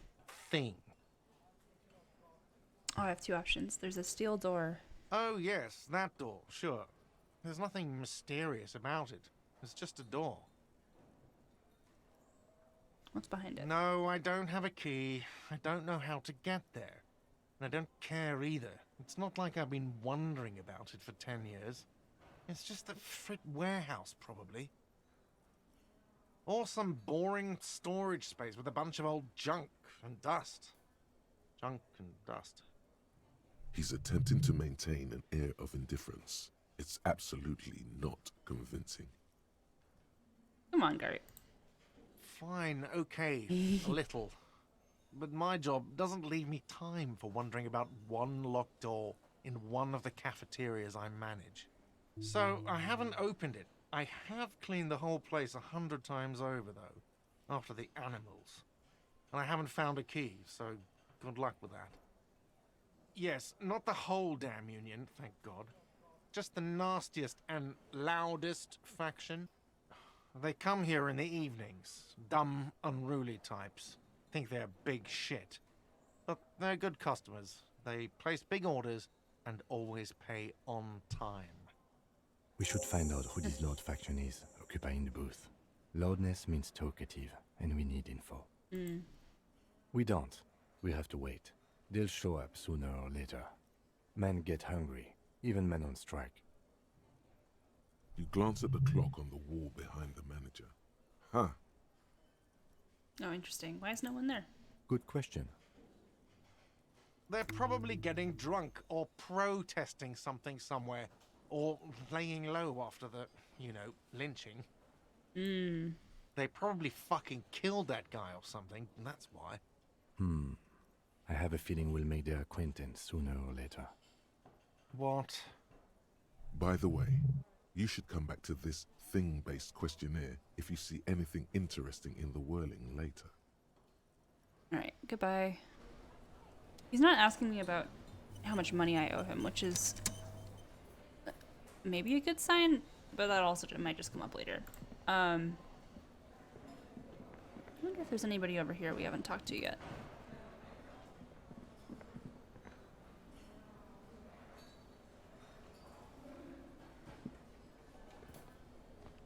thing?
Oh, I have 2 options. There's a steel door.
Oh, yes, that door, sure. There's nothing mysterious about it. It's just a door.
What's behind it?
No, I don't have a key. I don't know how to get there. And I don't care either. It's not like I've been wondering about it for 10 years. It's just a frit warehouse, probably. Or some boring storage space with a bunch of old junk and dust. Junk and dust.
He's attempting to maintain an air of indifference. It's absolutely not convincing.
Come on, Gart.
Fine, okay, a little. But my job doesn't leave me time for wondering about one locked door in one of the cafeterias I manage. So I haven't opened it. I have cleaned the whole place 100 times over, though, after the animals. And I haven't found a key, so good luck with that. Yes, not the whole damn union, thank God. Just the nastiest and loudest faction. They come here in the evenings. Dumb, unruly types. Think they're big shit. But they're good customers. They place big orders and always pay on time.
We should find out who this Lord faction is, occupying the booth. Loudness means talkative, and we need info. We don't. We have to wait. They'll show up sooner or later. Men get hungry, even men on strike.
You glance at the clock on the wall behind the manager. Huh.
Oh, interesting. Why is no one there?
Good question.
They're probably getting drunk or protesting something somewhere. Or laying low after the, lynching. They probably fucking killed that guy or something, and that's why.
I have a feeling we'll make their acquaintance sooner or later.
What?
By the way, you should come back to this thing-based questionnaire if you see anything interesting in the whirling later.
Alright, goodbye. He's not asking me about how much money I owe him, which is maybe a good sign, but that also might just come up later. I wonder if there's anybody over here we haven't talked to yet.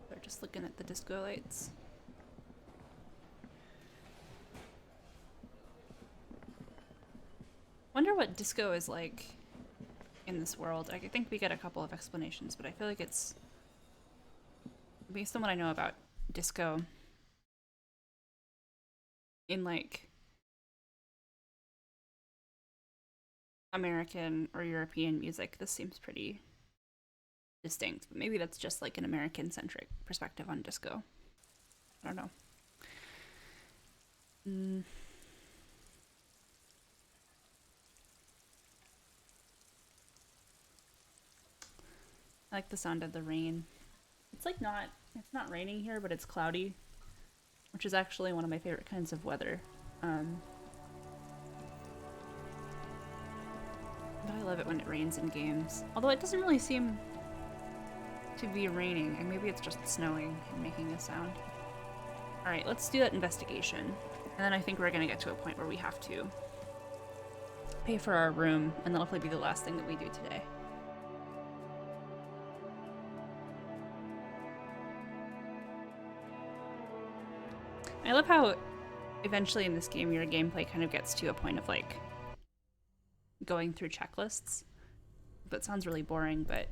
They're just looking at the disco lights. Wonder what disco is like in this world. I think we get a couple of explanations, but I feel like it's based on what I know about disco in like American or European music. This seems pretty distinct, but maybe that's just like an American centric perspective on disco. I don't know. I like the sound of the rain. It's not raining here, but it's cloudy, which is actually one of my favorite kinds of weather. But I love it when it rains in games. Although it doesn't really seem to be raining, and maybe it's just snowing and making a sound. Alright, let's do that investigation. And then I think we're gonna get to a point where we have to pay for our room, and that'll probably be the last thing that we do today. I love how eventually in this game your gameplay kind of gets to a point of like going through checklists. But it sounds really boring, but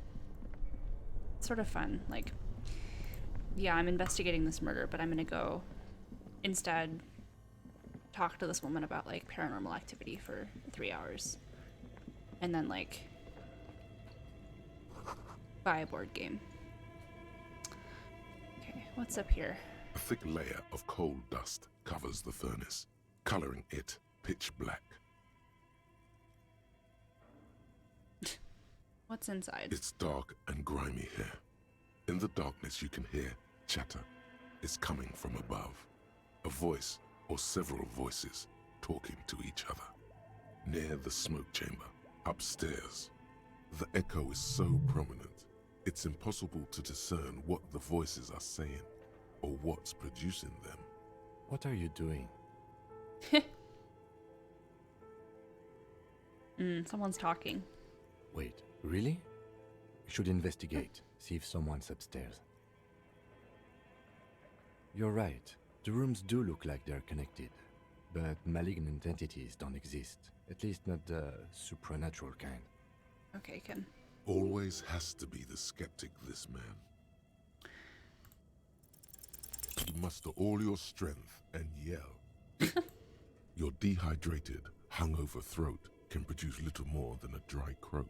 it's sort of fun. Like, yeah, I'm investigating this murder, but I'm gonna go instead talk to this woman about like paranormal activity for 3 hours. And then like buy a board game. Okay, what's up here?
A thick layer of coal dust covers the furnace, coloring it pitch black.
What's inside?
It's dark and grimy here. In the darkness you can hear chatter. It's coming from above. A voice or several voices talking to each other. Near the smoke chamber, upstairs. The echo is so prominent, it's impossible to discern what the voices are saying or what's producing them.
What are you doing?
Someone's talking.
Wait, really? We should investigate, see if someone's upstairs. You're right. The rooms do look like they're connected, but malignant entities don't exist. At least not the supernatural kind.
Okay, Ken.
Always has to be the skeptic, this man. You muster all your strength and yell. Your dehydrated, hungover throat can produce little more than a dry croak.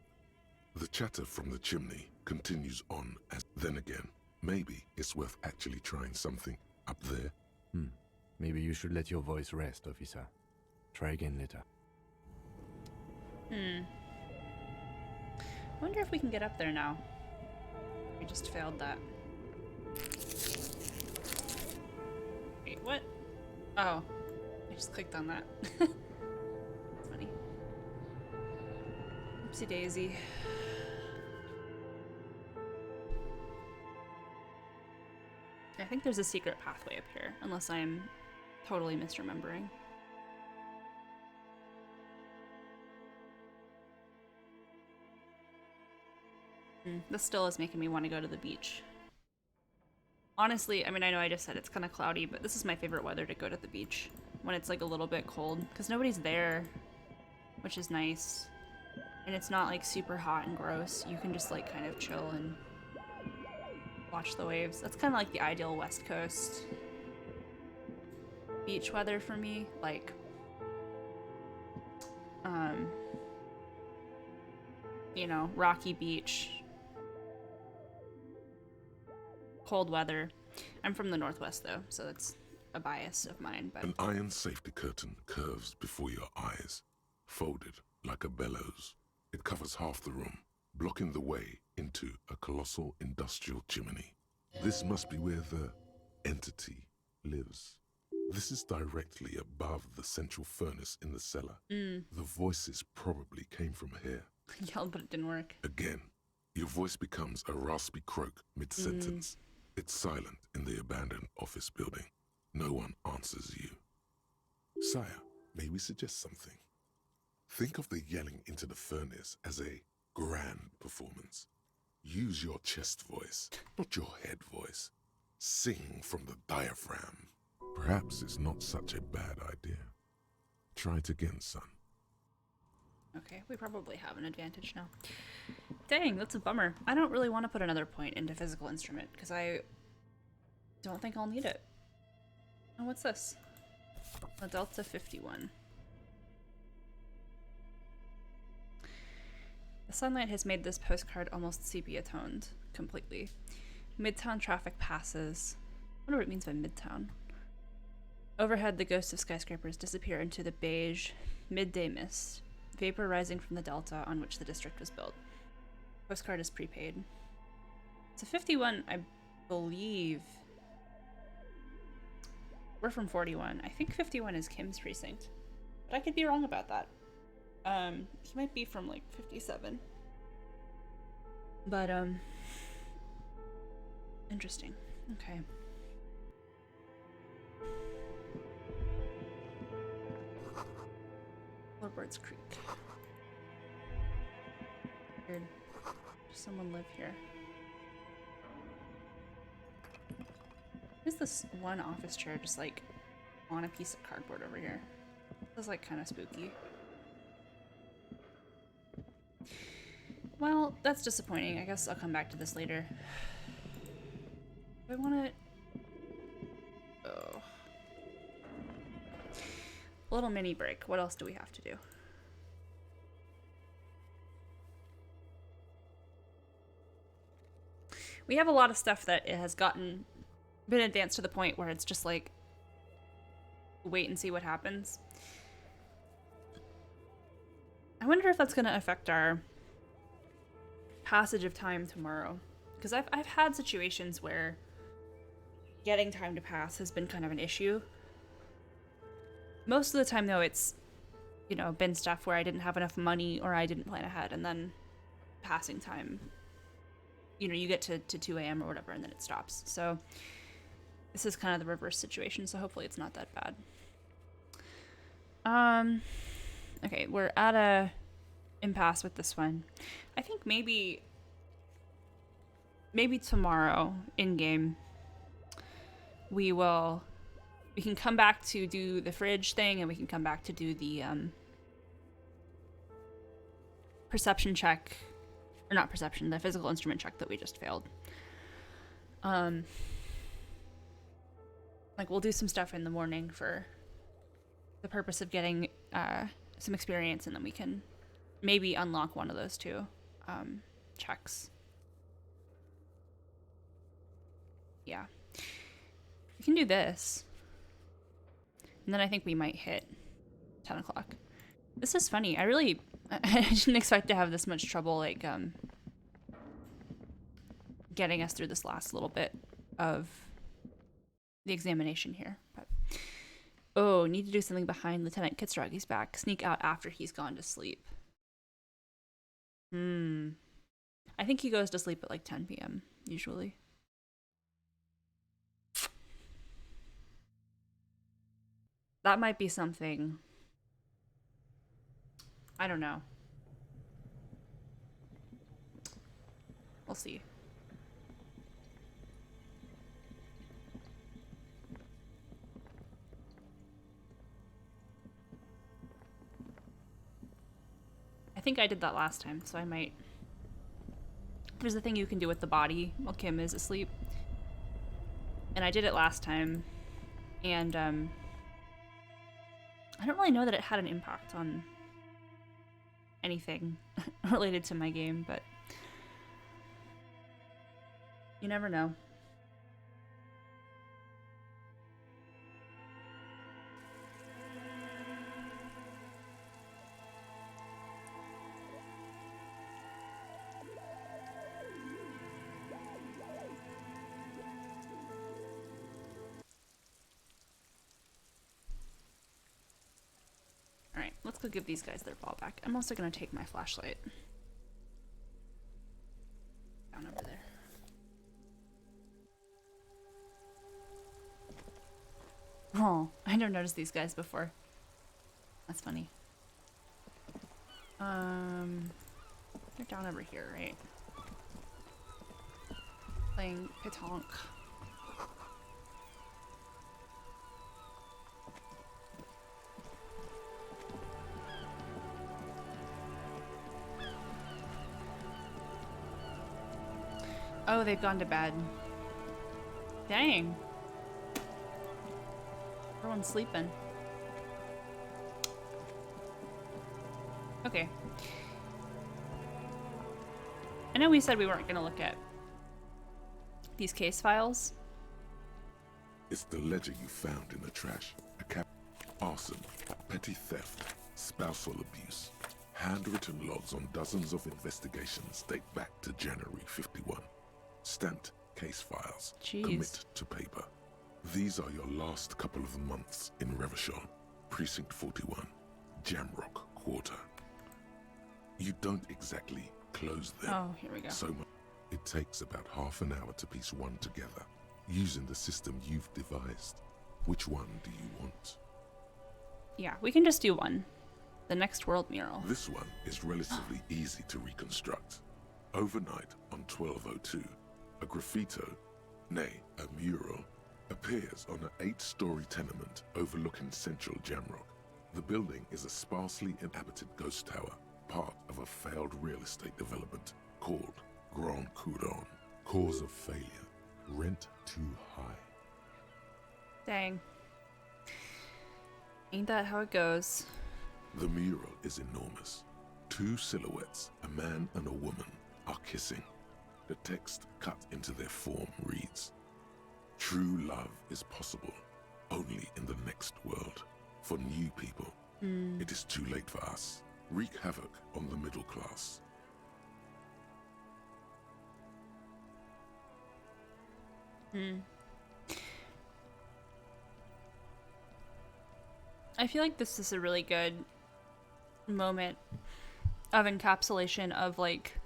The chatter from the chimney continues on as then again. Maybe it's worth actually trying something up there.
Maybe you should let your voice rest, officer. Try again later.
I wonder if we can get up there now. We just failed that. Wait, what? Oh, I just clicked on that. Funny. Oopsie daisy. I think there's a secret pathway up here, unless I'm totally misremembering. This still is making me want to go to the beach. Honestly, I mean, I know I just said it's kind of cloudy, but this is my favorite weather to go to the beach. When it's like a little bit cold, because nobody's there, which is nice. And it's not like super hot and gross. You can just like kind of chill and watch the waves. That's kind of like the ideal West Coast beach weather for me. Like, you know, rocky beach, cold weather. I'm from the Northwest though, so that's a bias of mine. But
An iron safety curtain curves before your eyes, folded like a bellows. It covers half the room, blocking the way into a colossal industrial chimney. This must be where the entity lives. This is directly above the central furnace in the cellar. The voices probably came from here.
I yelled, but it didn't work.
Again, your voice becomes a raspy croak mid-sentence. It's silent in the abandoned office building. No one answers you. Sire, may we suggest something? Think of the yelling into the furnace as a grand performance. Use your chest voice, not your head voice. Sing from the diaphragm. Perhaps it's not such a bad idea. Try it again, son.
Okay, we probably have an advantage now. Dang, that's a bummer. I don't really want to put another point into physical instrument because I don't think I'll need it. Oh, what's this? A Delta 51. The sunlight has made this postcard almost sepia-toned completely. Midtown traffic passes. I wonder what it means by midtown. Overhead, the ghosts of skyscrapers disappear into the beige midday mist, vapor rising from the delta on which the district was built. Postcard is prepaid. It's a 51, I believe. We're from 41. I think 51 is Kim's precinct, but I could be wrong about that. He might be from like 57. But interesting. Okay. Floorboards Creek. Weird. Does someone live here? There's this one office chair just like on a piece of cardboard over here. This is like kind of spooky. Well, that's disappointing. I guess I'll come back to this later. Do I want to... Oh. A little mini break. What else do we have to do? We have a lot of stuff that it has been advanced to the point where it's just like, wait and see what happens. I wonder if that's going to affect our passage of time tomorrow, because I've had situations where getting time to pass has been kind of an issue. Most of the time though, it's, you know, been stuff where I didn't have enough money or I didn't plan ahead, and then passing time, you know, you get to 2 a.m. or whatever and then it stops. So this is kind of the reverse situation, so hopefully it's not that bad. Okay, we're at a impasse with this one. I think maybe tomorrow in game we can come back to do the fridge thing, and we can come back to do the perception check, or not perception, the physical instrument check that we just failed. Like we'll do some stuff in the morning for the purpose of getting some experience, and then we can maybe unlock one of those two checks. Yeah. We can do this. And then I think we might hit 10 o'clock. This is funny. I didn't expect to have this much trouble, like, getting us through this last little bit of the examination here. But oh, need to do something behind Lieutenant Kitstragi's back. Sneak out after he's gone to sleep. I think he goes to sleep at like 10 p.m. usually. That might be something. I don't know. We'll see. I think I did that last time, so I might... There's a thing you can do with the body while Kim is asleep. And I did it last time, and I don't really know that it had an impact on anything related to my game, but you never know. Alright, let's go give these guys their ball back. I'm also going to take my flashlight down over there. Oh, I never noticed these guys before. That's funny. They're down over here, right? Playing pétanque. Oh, they've gone to bed. Dang. Everyone's sleeping. Okay. I know we said we weren't going to look at these case files.
It's the ledger you found in the trash. Arson, petty theft, spousal abuse. Handwritten logs on dozens of investigations date back to January 51. Stamped case files.
Jeez.
Commit to paper. These are your last couple of months in Revachon, Precinct 41, Jamrock Quarter. You don't exactly close them.
Oh, here we go.
So much. It takes about half an hour to piece one together, using the system you've devised. Which one do you want?
Yeah, we can just do one. The Next World mural.
This one is relatively easy to reconstruct. Overnight on 1202, a graffito, nay, a mural, appears on an 8-story tenement overlooking central Jamrock. The building is a sparsely inhabited ghost tower, part of a failed real estate development called Grand Couronne. Cause of failure, rent too high.
Dang. Ain't that how it goes?
The mural is enormous. 2 silhouettes, a man and a woman, are kissing. The text cut into their form reads, "True love is possible only in the next world. For new people, it is too late for us. Wreak havoc on the middle class."
I feel like this is a really good moment of encapsulation of like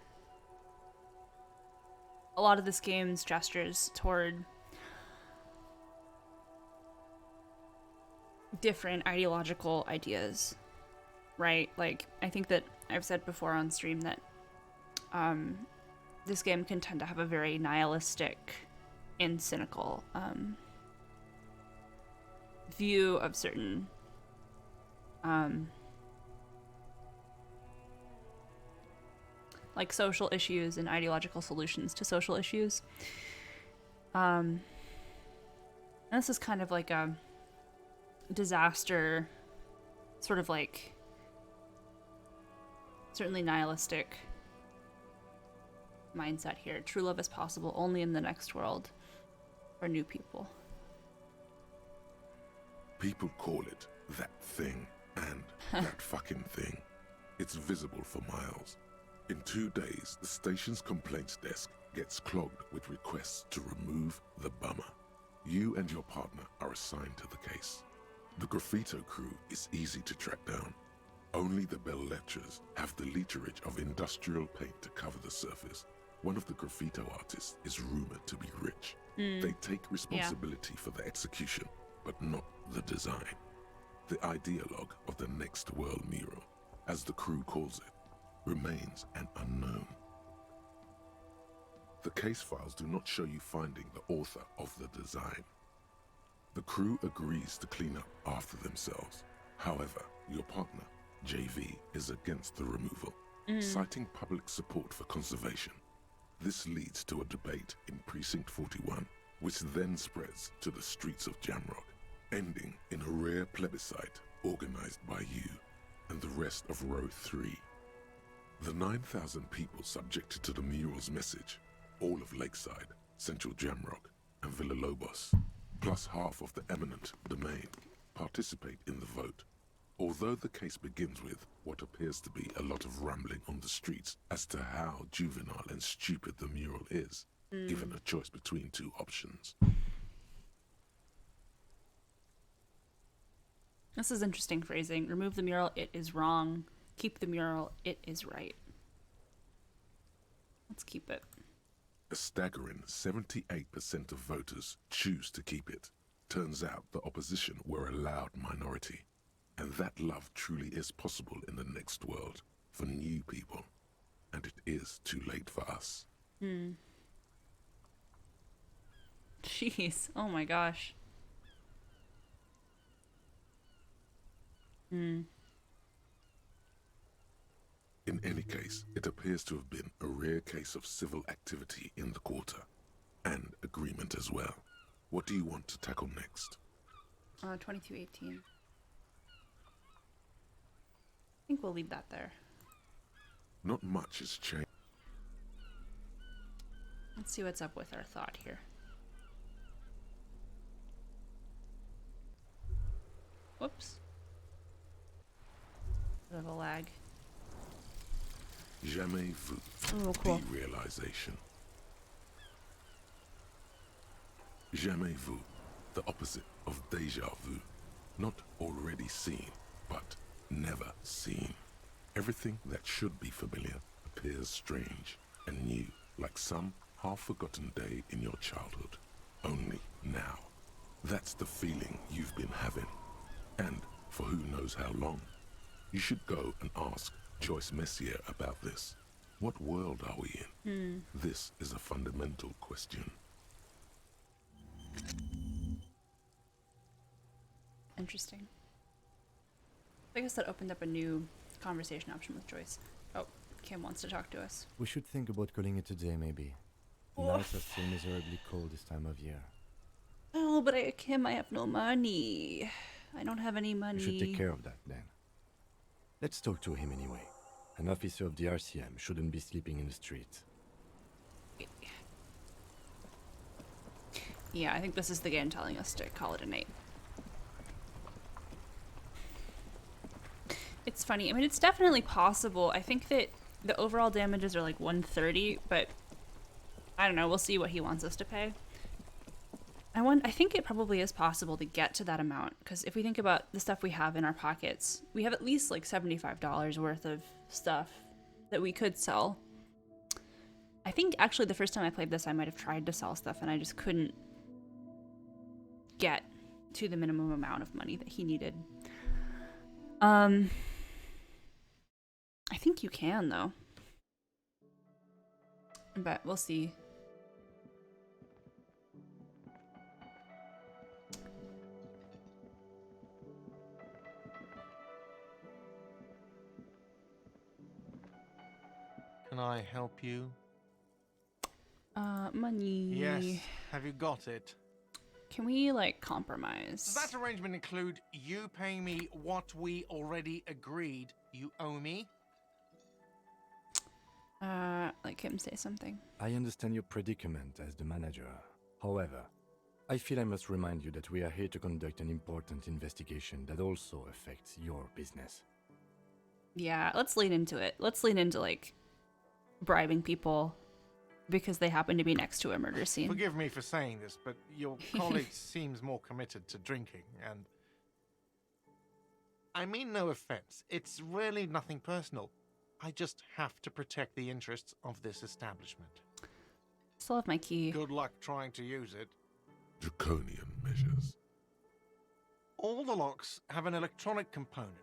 a lot of this game's gestures toward different ideological ideas, right? Like, I think that I've said before on stream that this game can tend to have a very nihilistic and cynical view of certain like social issues and ideological solutions to social issues. And this is kind of like a disaster, sort of like certainly nihilistic mindset here. True love is possible only in the next world for new people.
People call it that thing and that fucking thing. It's visible for miles. In 2 days, the station's complaints desk gets clogged with requests to remove the bummer. You and your partner are assigned to the case. The graffito crew is easy to track down. Only the bell lectures have the literage of industrial paint to cover the surface. One of the graffito artists is rumored to be rich. They take responsibility for the execution, but not the design. The ideologue of the Next World mural, as the crew calls it, remains an unknown. The case files do not show you finding the author of the design. The crew agrees to clean up after themselves. However, your partner, JV, is against the removal, citing public support for conservation. This leads to a debate in Precinct 41, which then spreads to the streets of Jamrock, ending in a rare plebiscite organized by you and the rest of Row 3. The 9,000 people subjected to the mural's message, all of Lakeside, Central Jamrock, and Villalobos, plus half of the eminent domain, participate in the vote. Although the case begins with what appears to be a lot of rambling on the streets as to how juvenile and stupid the mural is, given a choice between 2 options.
This is interesting phrasing. Remove the mural, it is wrong. Keep the mural, it is right. Let's keep it.
A staggering 78% of voters choose to keep it. Turns out the opposition were a loud minority. And that love truly is possible in the next world for new people. And it is too late for us.
Jeez. Oh my gosh.
In any case, it appears to have been a rare case of civil activity in the quarter, and agreement as well. What do you want to tackle next?
2218. I think we'll leave that there.
Not much has changed.
Let's see what's up with our thought here. Whoops. Bit of a lag.
Jamais vu.
Oh, cool.
Derealization. Jamais vu. The opposite of déjà vu. Not already seen, but never seen. Everything that should be familiar appears strange and new, like some half-forgotten day in your childhood. Only now. That's the feeling you've been having. And for who knows how long. You should go and ask Joyce Messier about this. What world are we in? This is a fundamental question.
Interesting. I guess that opened up a new conversation option with Joyce. Oh, Kim wants to talk to us.
We should think about calling it a day, maybe. The nights are still miserably cold this time of year.
Oh, but Kim, I have no money. I don't have any money.
We should take care of that, then. Let's talk to him anyway. An officer of the RCM shouldn't be sleeping in the street.
Yeah, I think this is the game telling us to call it a night. It's funny. I mean, it's definitely possible. I think that the overall damages are like 130, but I don't know. We'll see what he wants us to pay. I think it probably is possible to get to that amount, because if we think about the stuff we have in our pockets, we have at least like $75 worth of stuff that we could sell. I think actually the first time I played this, I might have tried to sell stuff and I just couldn't get to the minimum amount of money that he needed. I think you can though, but we'll see.
Can I help you?
Money.
Yes. Have you got it?
Can we, like, compromise?
Does that arrangement include you paying me what we already agreed you owe me?
Let Kim say something.
I understand your predicament as the manager. However, I feel I must remind you that we are here to conduct an important investigation that also affects your business.
Yeah, let's lean into it. Let's lean into, like, bribing people because they happen to be next to a murder scene.
Forgive me for saying this, but your colleague seems more committed to drinking, and... I mean no offense. It's really nothing personal. I just have to protect the interests of this establishment.
Still have my key.
Good luck trying to use it.
Draconian measures.
All the locks have an electronic component.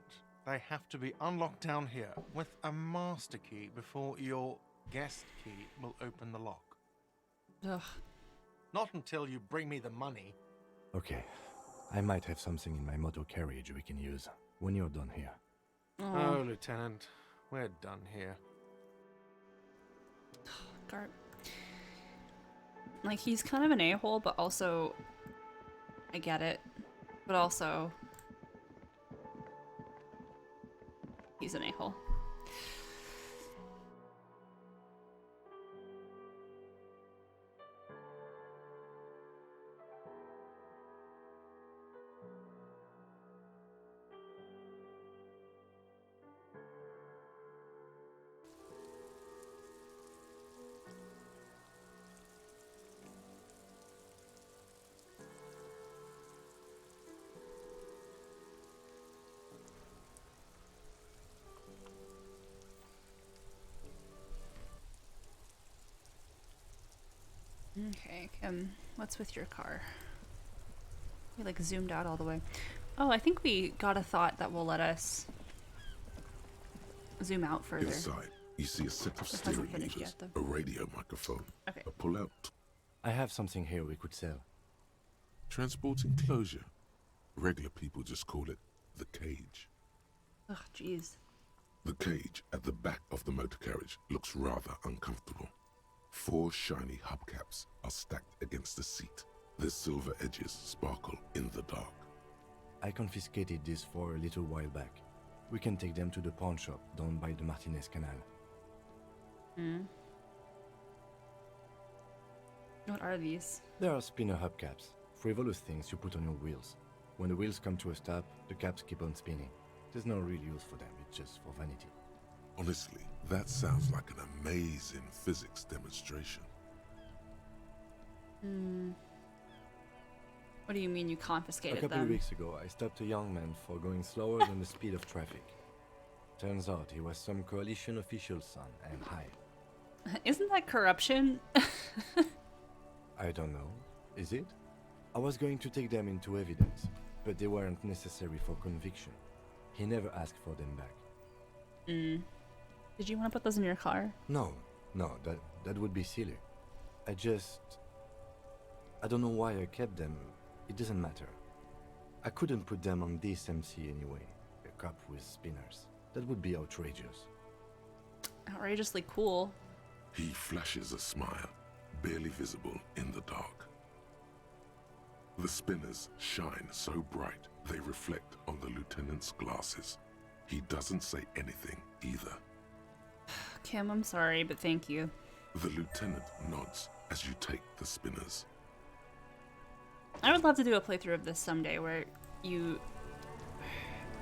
They have to be unlocked down here with a master key before your guest key will open the lock.
Ugh.
Not until you bring me the money.
Okay, I might have something in my motor carriage we can use when you're done here.
Oh, Lieutenant, we're done here.
Gart. Like, he's kind of an a-hole, but also... I get it. But also... he's an a-hole. Okay, Kim, what's with your car? We like zoomed out all the way. Oh, I think we got a thought that will let us zoom out further.
Inside, you see a set of
It hasn't
steering
finished
levers,
yet, though.
a radio microphone,
Okay.
a pull-out,
I have something here we could sell.
transport enclosure. Regular people just call it the cage.
Ugh, jeez.
The cage at the back of motor carriage looks rather uncomfortable. 4 shiny hubcaps are stacked against the seat. Their silver edges sparkle in the dark.
I confiscated these 4 a little while back. We can take them to the pawn shop down by the Martinez Canal.
What are these?
There are spinner hubcaps, frivolous things you put on your wheels. When the wheels come to a stop, the caps keep on spinning. There's no real use for them, it's just for vanity.
Honestly, that sounds like an amazing physics demonstration.
What do you mean you
A
confiscated
couple
them?
of weeks ago, I stopped a young man for going slower than the speed of traffic. Turns out he was some coalition official's son and high.
Isn't that corruption?
I don't know. Is it? I was going to take them into evidence, but they weren't necessary for conviction. He never asked for them back.
Did you want to put those in your car?
No, that would be silly. I don't know why I kept them. It doesn't matter. I couldn't put them on this MC anyway. A cup with spinners. That would be outrageous.
Outrageously cool.
He flashes a smile, barely visible in the dark. The spinners shine so bright they reflect on the lieutenant's glasses. He doesn't say anything either.
Kim, I'm sorry, but thank you.
The lieutenant nods as you take the spinners.
I would love to do a playthrough of this someday where you,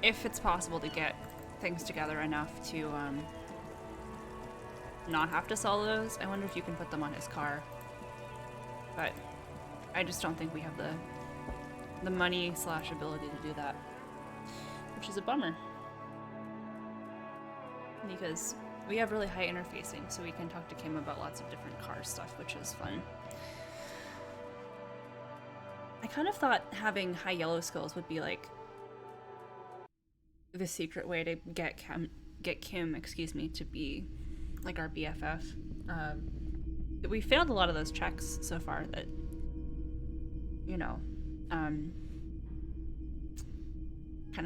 if it's possible to get things together enough to not have to sell those. I wonder if you can put them on his car. But I just don't think we have the money / ability to do that, which is a bummer. Because we have really high interfacing, so we can talk to Kim about lots of different car stuff, which is fun. I kind of thought having high yellow skills would be like the secret way to get Kim, excuse me, to be like our BFF. We failed a lot of those checks so far that, you know, kind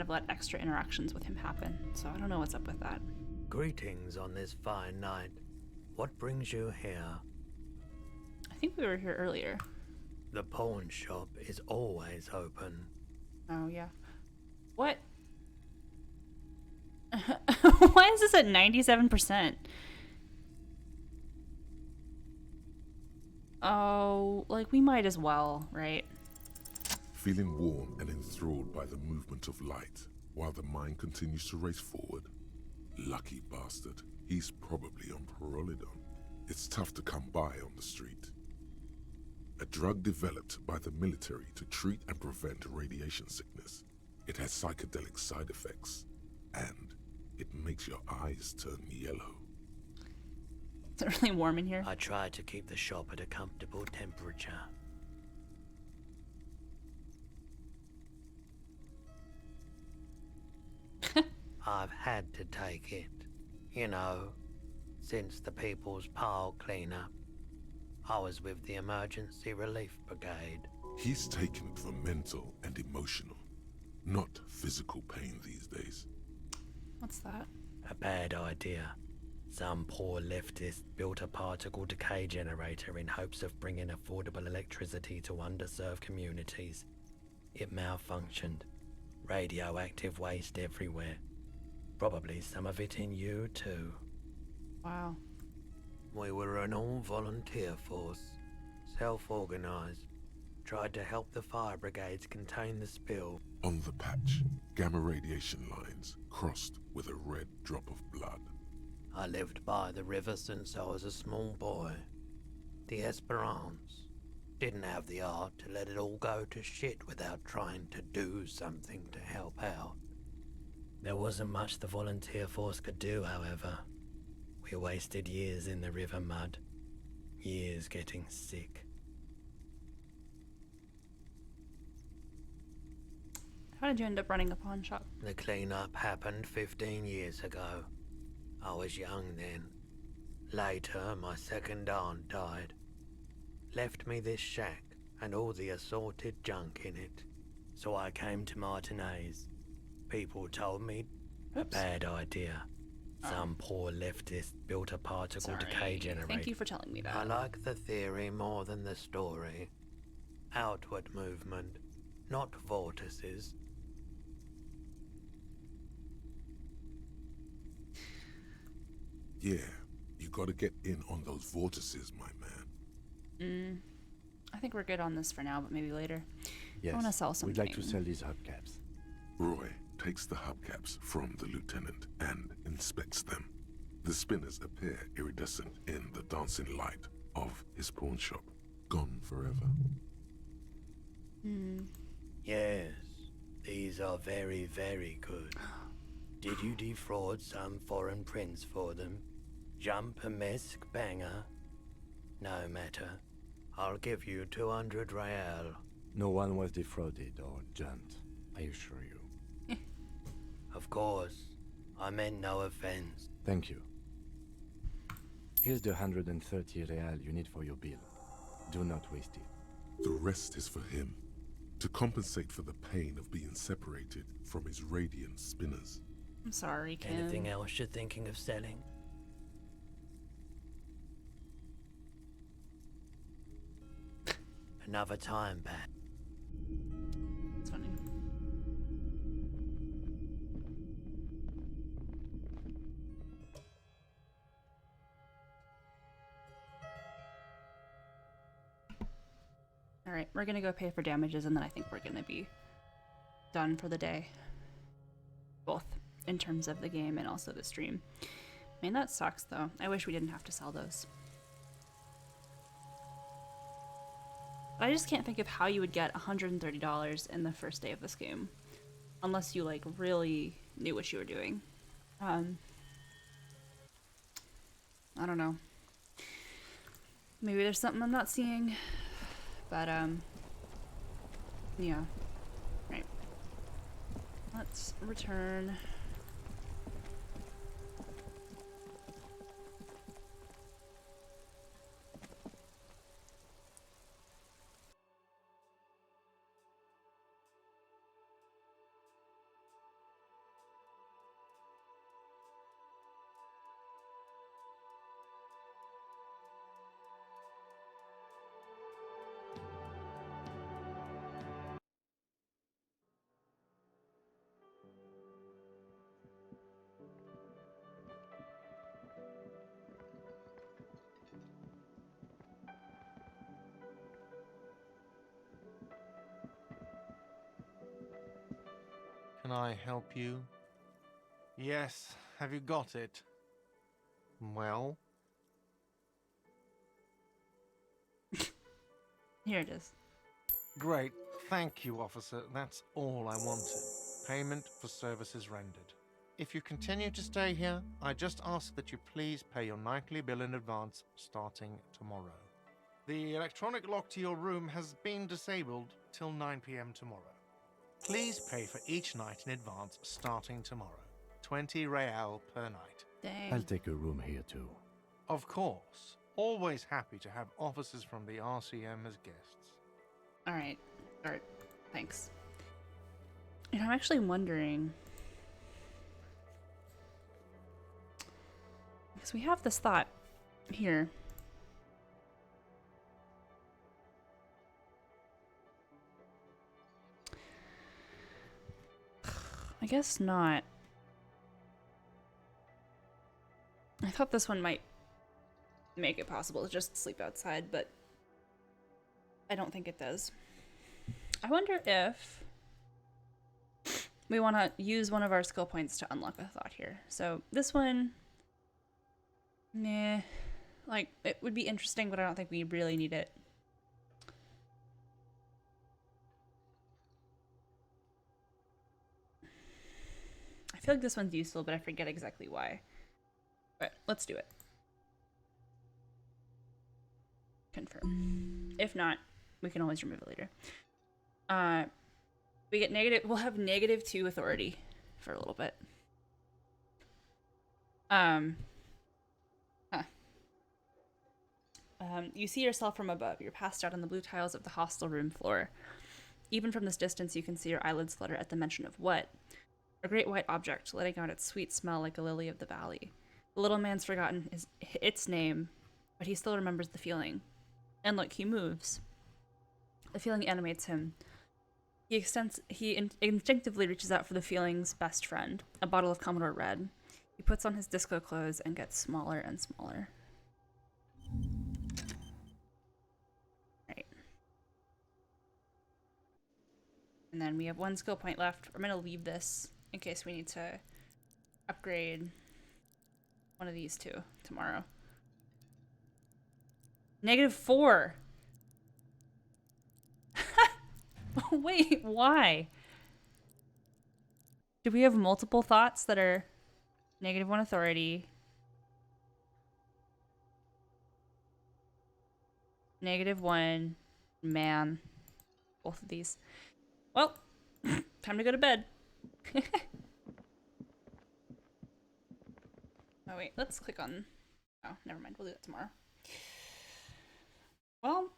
of let extra interactions with him happen. So I don't know what's up with that.
Greetings on this fine night. What brings you here?
I think we were here earlier.
The pawn shop is always open.
Oh, yeah. What? Why is this at 97%? Oh, like we might as well, right?
Feeling warm and enthralled by the movement of light, while the mind continues to race forward. Lucky bastard. He's probably on Parolidon. It's tough to come by on the street. A drug developed by the military to treat and prevent radiation sickness. It has psychedelic side effects, and it makes your eyes turn yellow.
Is it really warm in here?
I try to keep the shop at a comfortable temperature. I've had to take it, you know, since the People's Pile cleanup. I was with the Emergency Relief Brigade.
He's taken it for mental and emotional, not physical pain these days.
What's that?
A bad idea. Some poor leftist built a particle decay generator in hopes of bringing affordable electricity to underserved communities. It malfunctioned. Radioactive waste everywhere. Probably some of it in you too.
Wow.
We were an all-volunteer force, self-organized. Tried to help the fire brigades contain the spill.
On the patch, gamma radiation lines crossed with a red drop of blood.
I lived by the river since I was a small boy. The Esperance. Didn't have the art to let it all go to shit without trying to do something to help out. There wasn't much the volunteer force could do, however. We wasted years in the river mud. Years getting sick.
How did you end up running a pawn shop?
The cleanup happened 15 years ago. I was young then. Later, my second aunt died. Left me this shack and all the assorted junk in it. So I came to Martinez. People told me a
Oops.
bad idea. Some poor leftist built a particle
Sorry.
decay generator.
Thank you for telling me that.
I like the theory more than the story. Outward movement, not vortices.
Yeah, you gotta get in on those vortices, my man.
I think we're good on this for now, but maybe later.
Yes,
I want to sell something.
we'd like to sell these hubcaps.
Roy takes the hubcaps from the lieutenant and inspects them. The spinners appear iridescent in the dancing light of his pawn shop. Gone forever.
Yes, these are very, very good. Did you defraud some foreign prince for them? Jump-a-mesque banger? No matter. I'll give you 200 real.
No one was defrauded or jumped, I assure you.
Of course. I meant no offense.
Thank you. Here's the 130 real you need for your bill. Do not waste it.
The rest is for him, to compensate for the pain of being separated from his radiant spinners.
I'm sorry, Kim.
Anything else you're thinking of selling? Another time, Pat.
It's funny. Alright, we're gonna go pay for damages and then I think we're gonna be done for the day. Both in terms of the game and also the stream. Man, that sucks though. I wish we didn't have to sell those. But I just can't think of how you would get $130 in the first day of this game. Unless you like really knew what you were doing. I don't know. Maybe there's something I'm not seeing. But yeah. Right. Let's return.
Can I help you? Yes, have you got it? Well?
Here it is.
Great. Thank you, officer. That's all I wanted. Payment for services rendered. If you continue to stay here, I just ask that you please pay your nightly bill in advance starting tomorrow. The electronic lock to your room has been disabled till 9 p.m. tomorrow. Please pay for each night in advance starting tomorrow. 20 real per night.
Dang.
I'll take a room here too.
Of course. Always happy to have officers from the RCM as guests.
Alright. Alright. Thanks. And I'm actually wondering, because we have this thought here. I guess not. I thought this one might make it possible to just sleep outside, but I don't think it does. I wonder if we want to use one of our skill points to unlock a thought here. So this one, nah, like it would be interesting, but I don't think we really need it. I feel like this one's useful, but I forget exactly why. But let's do it. Confirm. If not, we can always remove it later. We get negative. We'll have -2 authority for a little bit. You see yourself from above. You're passed out on the blue tiles of the hostel room floor. Even from this distance, you can see your eyelids flutter at the mention of what? a great white object, letting out its sweet smell like a lily of the valley. The little man's forgotten its name, but he still remembers the feeling. And look, he moves. The feeling animates him. He instinctively reaches out for the feeling's best friend, a bottle of Commodore Red. He puts on his disco clothes and gets smaller and smaller. Right. And then we have 1 skill point left. I'm gonna leave this in case we need to upgrade one of these two tomorrow. -4. Wait, why? Do we have multiple thoughts that are -1 authority? -1 man. Both of these. Well, time to go to bed. Oh wait, let's click on... Oh, never mind. We'll do that tomorrow. Well,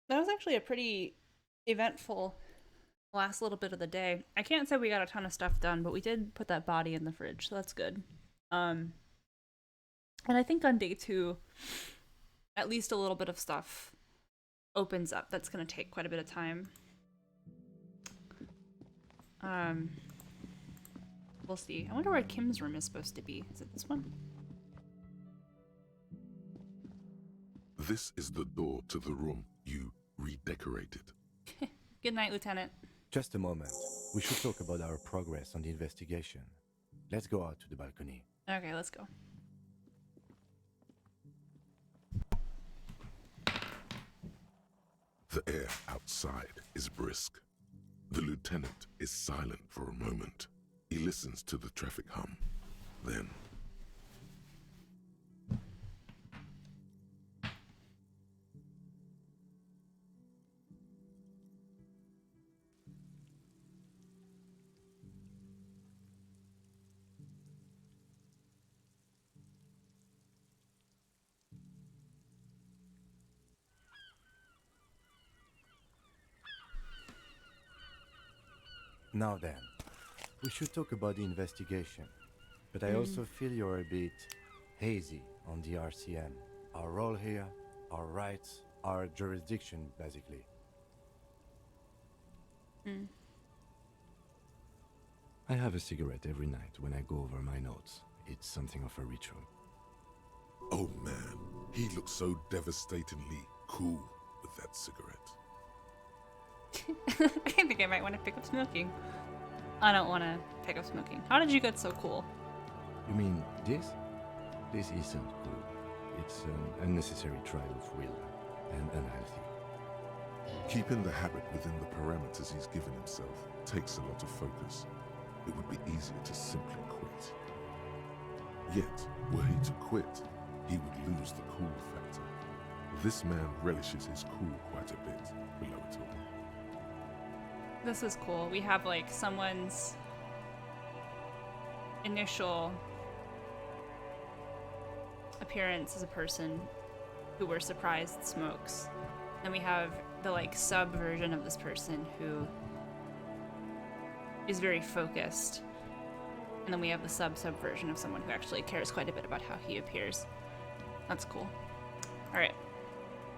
that was actually a pretty eventful last little bit of the day. I can't say we got a ton of stuff done, but we did put that body in the fridge, so that's good. And I think on day 2, at least a little bit of stuff opens up. That's gonna take quite a bit of time. We'll see. I wonder where Kim's room is supposed to be. Is it this one?
This is the door to the room you redecorated.
Good night, Lieutenant.
Just a moment. We should talk about our progress on the investigation. Let's go out to the balcony.
Okay, let's go.
The air outside is brisk. The lieutenant is silent for a moment. He listens to the traffic hum. Then...
Now then, we should talk about the investigation. But I also feel you're a bit hazy on the RCM. Our role here, our rights, our jurisdiction, basically. I have a cigarette every night when I go over my notes. It's something of a ritual.
Oh man, he looks so devastatingly cool with that cigarette.
I think I might want to pick up smoking. I don't want to pick up smoking. How did you get so cool?
You mean this? This isn't cool. It's an unnecessary trial of will and unhealthy.
Keeping the habit within the parameters he's given himself takes a lot of focus. It would be easier to simply quit. Yet, were he to quit, he would lose the cool factor. This man relishes his cool quite a bit below it all.
This is cool. We have like someone's initial appearance as a person who we're surprised smokes. Then we have the like sub version of this person who is very focused. And then we have the sub version of someone who actually cares quite a bit about how he appears. That's cool. Alright.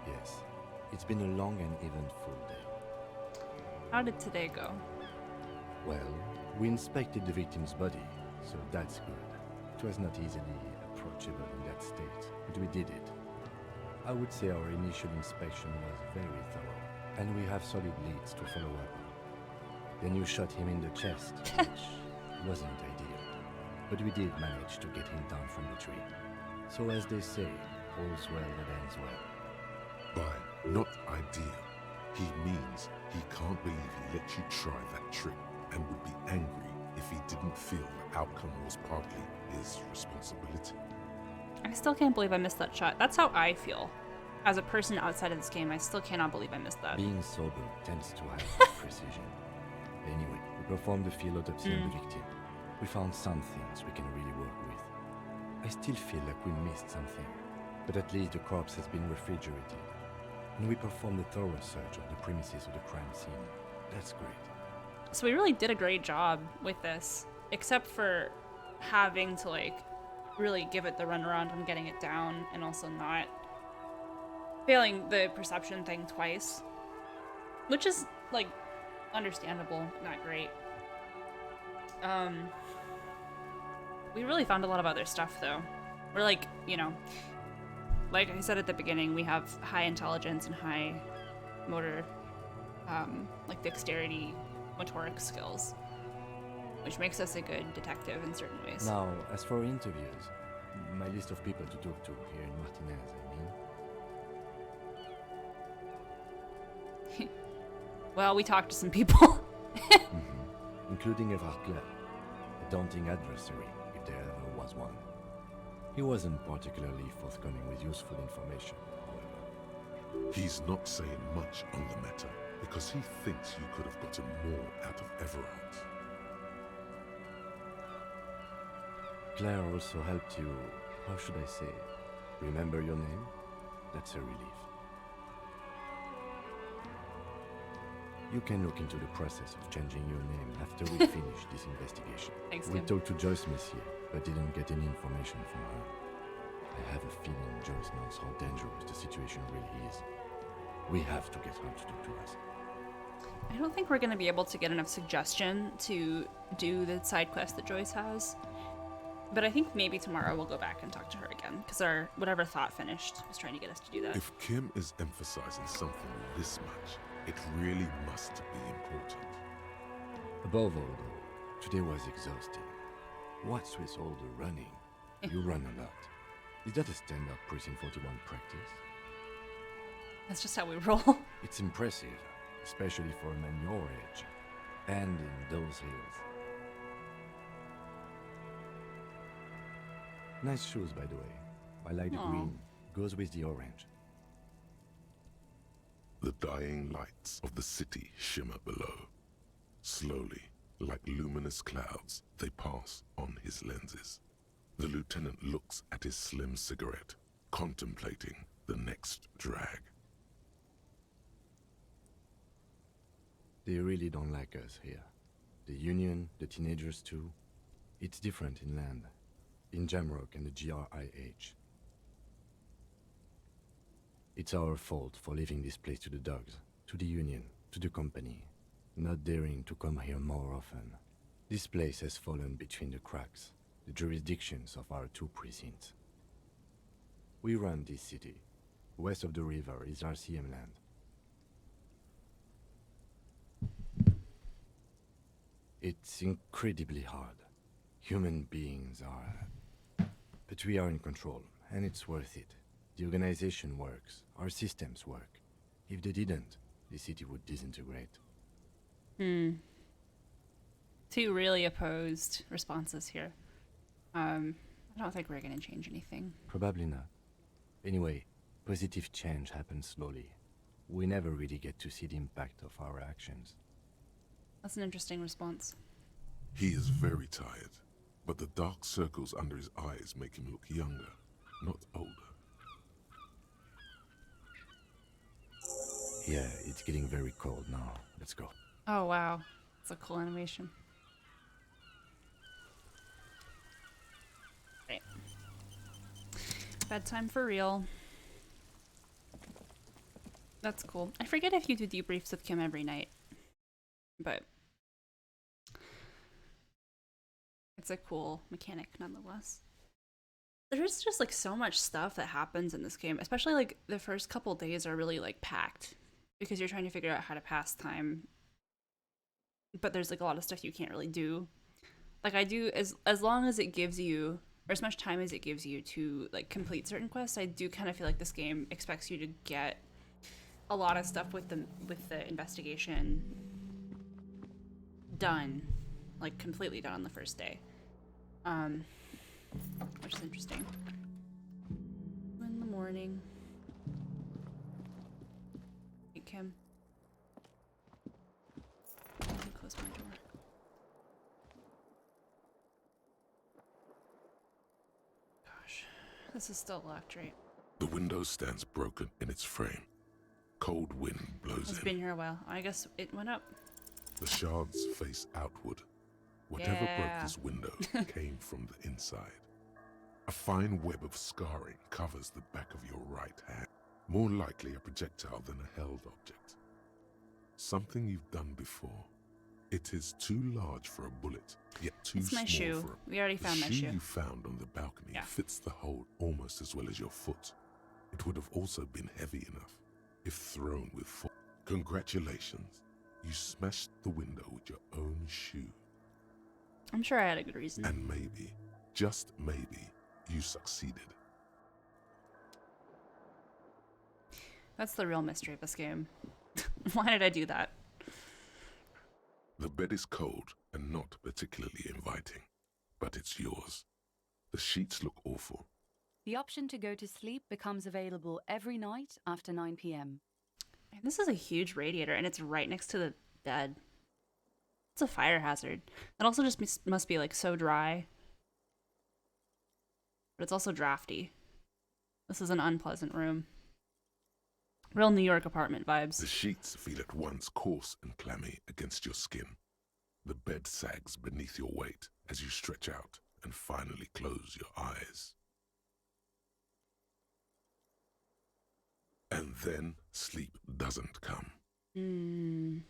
Yes, it's been a long and eventful day.
How did today go?
Well, we inspected the victim's body, so that's good. It was not easily approachable in that state, but we did it. I would say our initial inspection was very thorough, and we have solid leads to follow up on. Then you shot him in the chest, which wasn't ideal, but we did manage to get him down from the tree. So as they say, all's well that ends well.
By not ideal, he means he can't believe he let you try that trick and would be angry if he didn't feel the outcome was partly his responsibility.
I still can't believe I missed that shot. That's how I feel. As a person outside of this game, I still cannot believe I missed that.
Being sober tends to have precision. Anyway, we performed a field autopsy on the victim. We found some things we can really work with. I still feel like we missed something, but at least the corpse has been refrigerated. And we performed a thorough search of the premises of the crime scene. That's great.
So we really did a great job with this, except for having to like really give it the runaround on getting it down, and also not failing the perception thing twice, which is like understandable, not great. We really found a lot of other stuff though. We're like, you know, like I said at the beginning, we have high intelligence and high motor, like dexterity, motoric skills, which makes us a good detective in certain ways.
Now, as for interviews, my list of people to talk to here in Martinez, I mean.
Well, we talked to some people.
Including Everard Clare, a daunting adversary, if there ever was one. He wasn't particularly forthcoming with useful information, however.
He's not saying much on the matter because he thinks you could have gotten more out of Everard.
Claire also helped you, how should I say, remember your name? That's a relief. You can look into the process of changing your name after we finish this investigation.
Thanks,
We
Tim.
talked to Joyce Messier, but didn't get any information from her. I have a feeling Joyce knows how dangerous the situation really is. We have to get her to talk to us.
I don't think we're going to be able to get enough suggestion to do the side quest that Joyce has. But I think maybe tomorrow we'll go back and talk to her again, because our whatever thought finished was trying to get us to do that.
If Kim is emphasizing something this much, it really must be important.
Above all, though, today was exhausting. What's with all the running? You run a lot. Is that a standard Precinct 41 practice?
That's just how we roll.
It's impressive, especially for a man your age, and in those hills. Nice shoes, by the way. I like the
Aw.
green. Goes with the orange.
The dying lights of the city shimmer below. Slowly, like luminous clouds, they pass on his lenses. The lieutenant looks at his slim cigarette, contemplating the next drag.
They really don't like us here. The Union, the teenagers too. It's different in land. In Jamrock and the GRIH. It's our fault for leaving this place to the dogs, to the Union, to the company, not daring to come here more often. This place has fallen between the cracks, the jurisdictions of our two precincts. We run this city. West of the river is RCM land. It's incredibly hard. Human beings are... But we are in control, and it's worth it. The organization works. Our systems work. If they didn't, the city would disintegrate.
Two really opposed responses here. I don't think we're going to change anything.
Probably not. Anyway, positive change happens slowly. We never really get to see the impact of our actions.
That's an interesting response.
He is very tired, but the dark circles under his eyes make him look younger, not older.
Yeah, it's getting very cold now. Let's go.
Oh, wow. That's a cool animation. Right. Bedtime for real. That's cool. I forget if you do debriefs with Kim every night, but it's a cool mechanic nonetheless. There's just like so much stuff that happens in this game, especially like the first couple days are really like packed because you're trying to figure out how to pass time, but there's like a lot of stuff you can't really do. Like I do as long as it gives you, or as much time as it gives you to like complete certain quests, I do kind of feel like this game expects you to get a lot of stuff with the investigation done, like completely done on the first day, which is interesting. In the morning. Hey Kim. Let me close my door. Gosh, this is still locked, right?
The window stands broken in its frame. Cold wind blows
It's
in.
been here a while. I guess it went up.
The shards face outward. Whatever broke
Yeah.
this window came from the inside. A fine web of scarring covers the back of your right hand, more likely a projectile than a held object. Something you've done before. It is too large for a bullet, yet too
It's
small
my shoe.
for a...
We already found my
The
shoe.
shoe you found on the balcony
Yeah.
fits the hole almost as well as your foot. It would have also been heavy enough if thrown with force. Congratulations. You smashed the window with your own shoe.
I'm sure I had a good reason.
And maybe, just maybe, you succeeded.
That's the real mystery of this game. Why did I do that?
The bed is cold and not particularly inviting, but it's yours. The sheets look awful.
The option to go to sleep becomes available every night after 9 p.m.
This is a huge radiator, and it's right next to the bed. It's a fire hazard. It also just must be like so dry. But it's also drafty. This is an unpleasant room. Real New York apartment vibes.
The sheets feel at once coarse and clammy against your skin. The bed sags beneath your weight as you stretch out and finally close your eyes. And then sleep doesn't come.
Mm.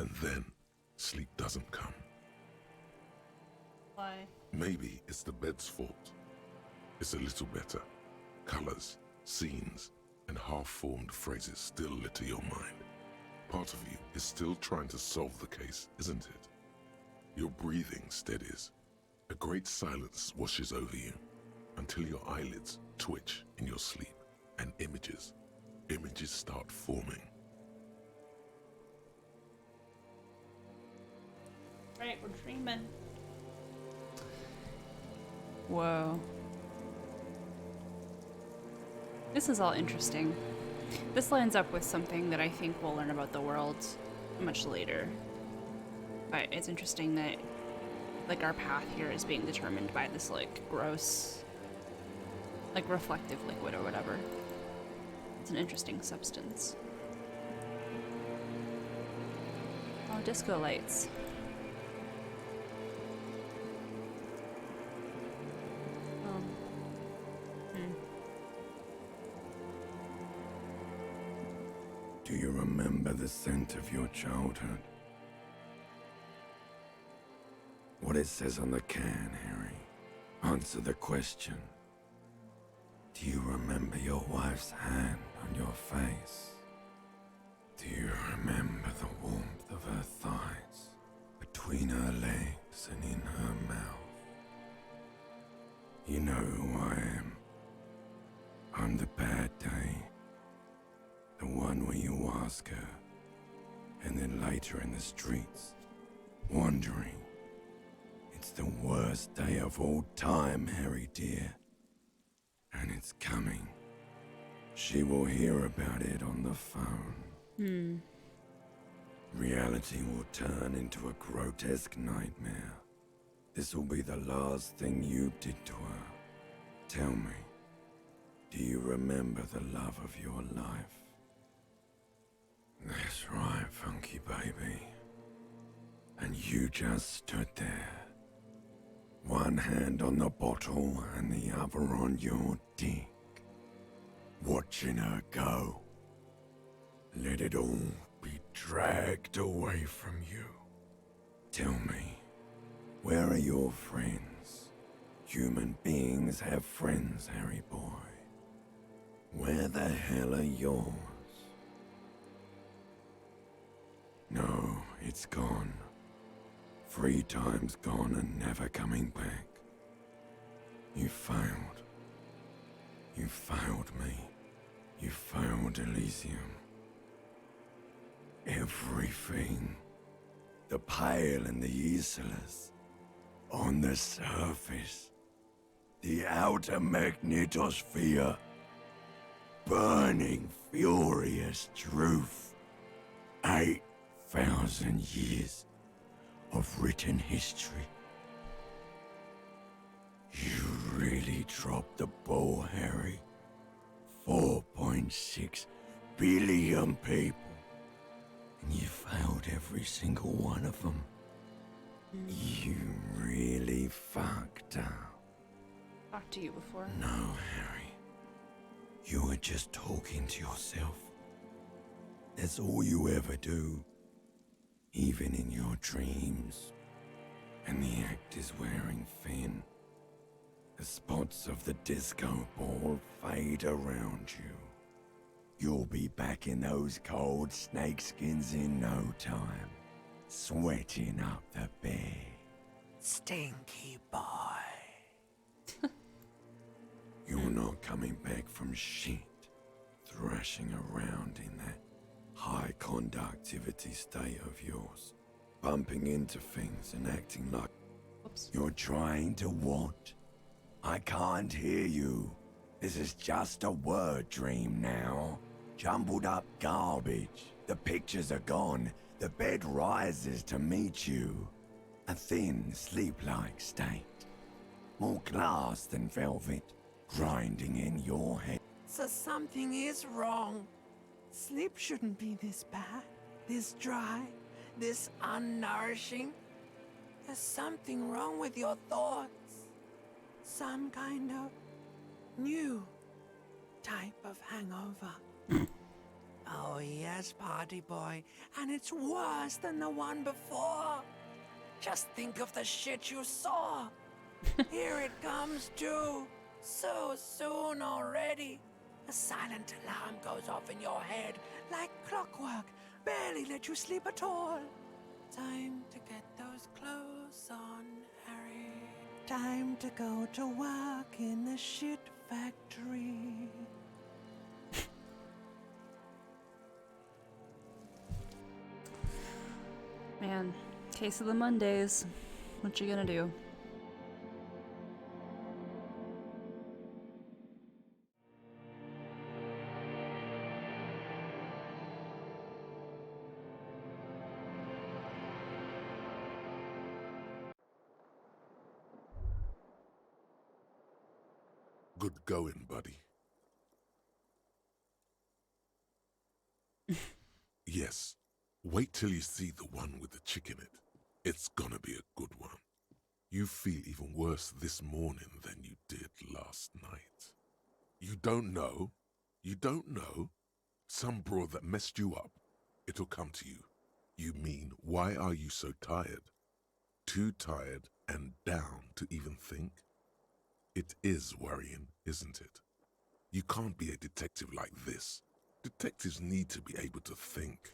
And then sleep doesn't come.
Why?
Maybe it's the bed's fault. It's a little better. Colors, scenes, and half-formed phrases still litter your mind. Part of you is still trying to solve the case, isn't it? Your breathing steadies. A great silence washes over you until your eyelids twitch in your sleep and images start forming.
Right, we're dreaming. Whoa. This is all interesting. This lines up with something that I think we'll learn about the world much later. But it's interesting that like our path here is being determined by this like gross like reflective liquid or whatever. It's an interesting substance. Oh, disco lights.
Do you remember the scent of your childhood? What it says on the can, Harry. Answer the question. Do you remember your wife's hand on your face? Do you remember the warmth of her thighs between her legs and in her mouth? You know who I am. I'm the bad day. The one where you ask her, and then later in the streets, wandering. It's the worst day of all time, Harry dear. And it's coming. She will hear about it on the phone. Reality will turn into a grotesque nightmare. This will be the last thing you did to her. Tell me, do you remember the love of your life? That's right, funky baby. And you just stood there. One hand on the bottle and the other on your dick. Watching her go. Let it all be dragged away from you. Tell me, where are your friends? Human beings have friends, Harry boy. Where the hell are yours? No, it's gone. 3 times gone and never coming back. You failed. You failed me. You failed Elysium. Everything. The pale and the Isolus. On the surface. The outer magnetosphere. Burning, furious truth. 8,000 years of written history. You really dropped the ball, Harry. 4.6 billion people. And you failed every single one of them. You really fucked up.
Talked to you before.
No, Harry. You were just talking to yourself. That's all you ever do. Even in your dreams. And the act is wearing thin. The spots of the disco ball fade around you. You'll be back in those cold snakeskins in no time. Sweating up the bed. Stinky boy. You're not coming back from shit. Thrashing around in that high conductivity state of yours. Bumping into things and acting like
Oops.
you're trying to what? I can't hear you. This is just a word dream now. Jumbled up garbage. The pictures are gone. The bed rises to meet you. A thin, sleep-like state. More glass than velvet. Grinding in your head.
So something is wrong. Sleep shouldn't be this bad, this dry, this unnourishing. There's something wrong with your thoughts. Some kind of new type of hangover. Oh yes, party boy, and it's worse than the one before. Just think of the shit you saw. Here it comes too. So soon already. A silent alarm goes off in your head like clockwork. Barely let you sleep at all. Time to get those clothes on, Harry. Time to go to work in the shit factory.
Man, case of the Mondays. What you gonna do?
Good going, buddy. Yes, wait till you see the one with the chick in it. It's gonna be a good one. You feel even worse this morning than you did last night. You don't know? You don't know? Some broad that messed you up. It'll come to you. You mean, why are you so tired? Too tired and down to even think? It is worrying, isn't it? You can't be a detective like this. Detectives need to be able to think.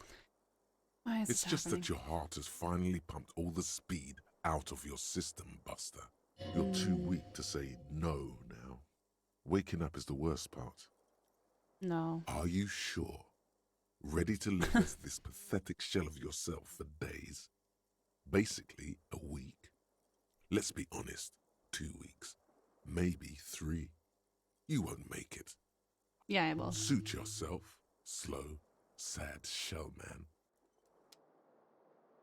Why is
It's
this
just
happening?
that your heart has finally pumped all the speed out of your system, Buster. You're too weak to say no now. Waking up is the worst part.
No.
Are you sure? Ready to live as this pathetic shell of yourself for days? Basically, a week? Let's be honest, 2 weeks. Maybe 3. You won't make it.
Yeah, I will.
Suit yourself, slow, sad shell man.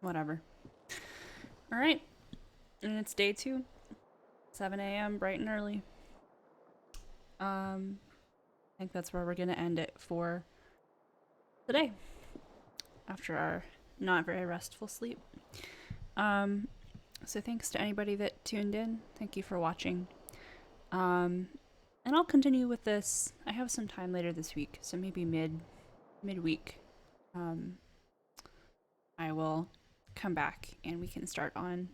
Whatever. Alright. And it's day 2. 7 a.m. bright and early. I think that's where we're gonna end it for today. After our not very restful sleep. So thanks to anybody that tuned in. Thank you for watching. And I'll continue with this. I have some time later this week, so maybe midweek. I will come back and we can start on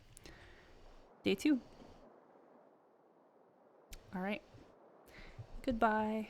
day 2. All right. Goodbye.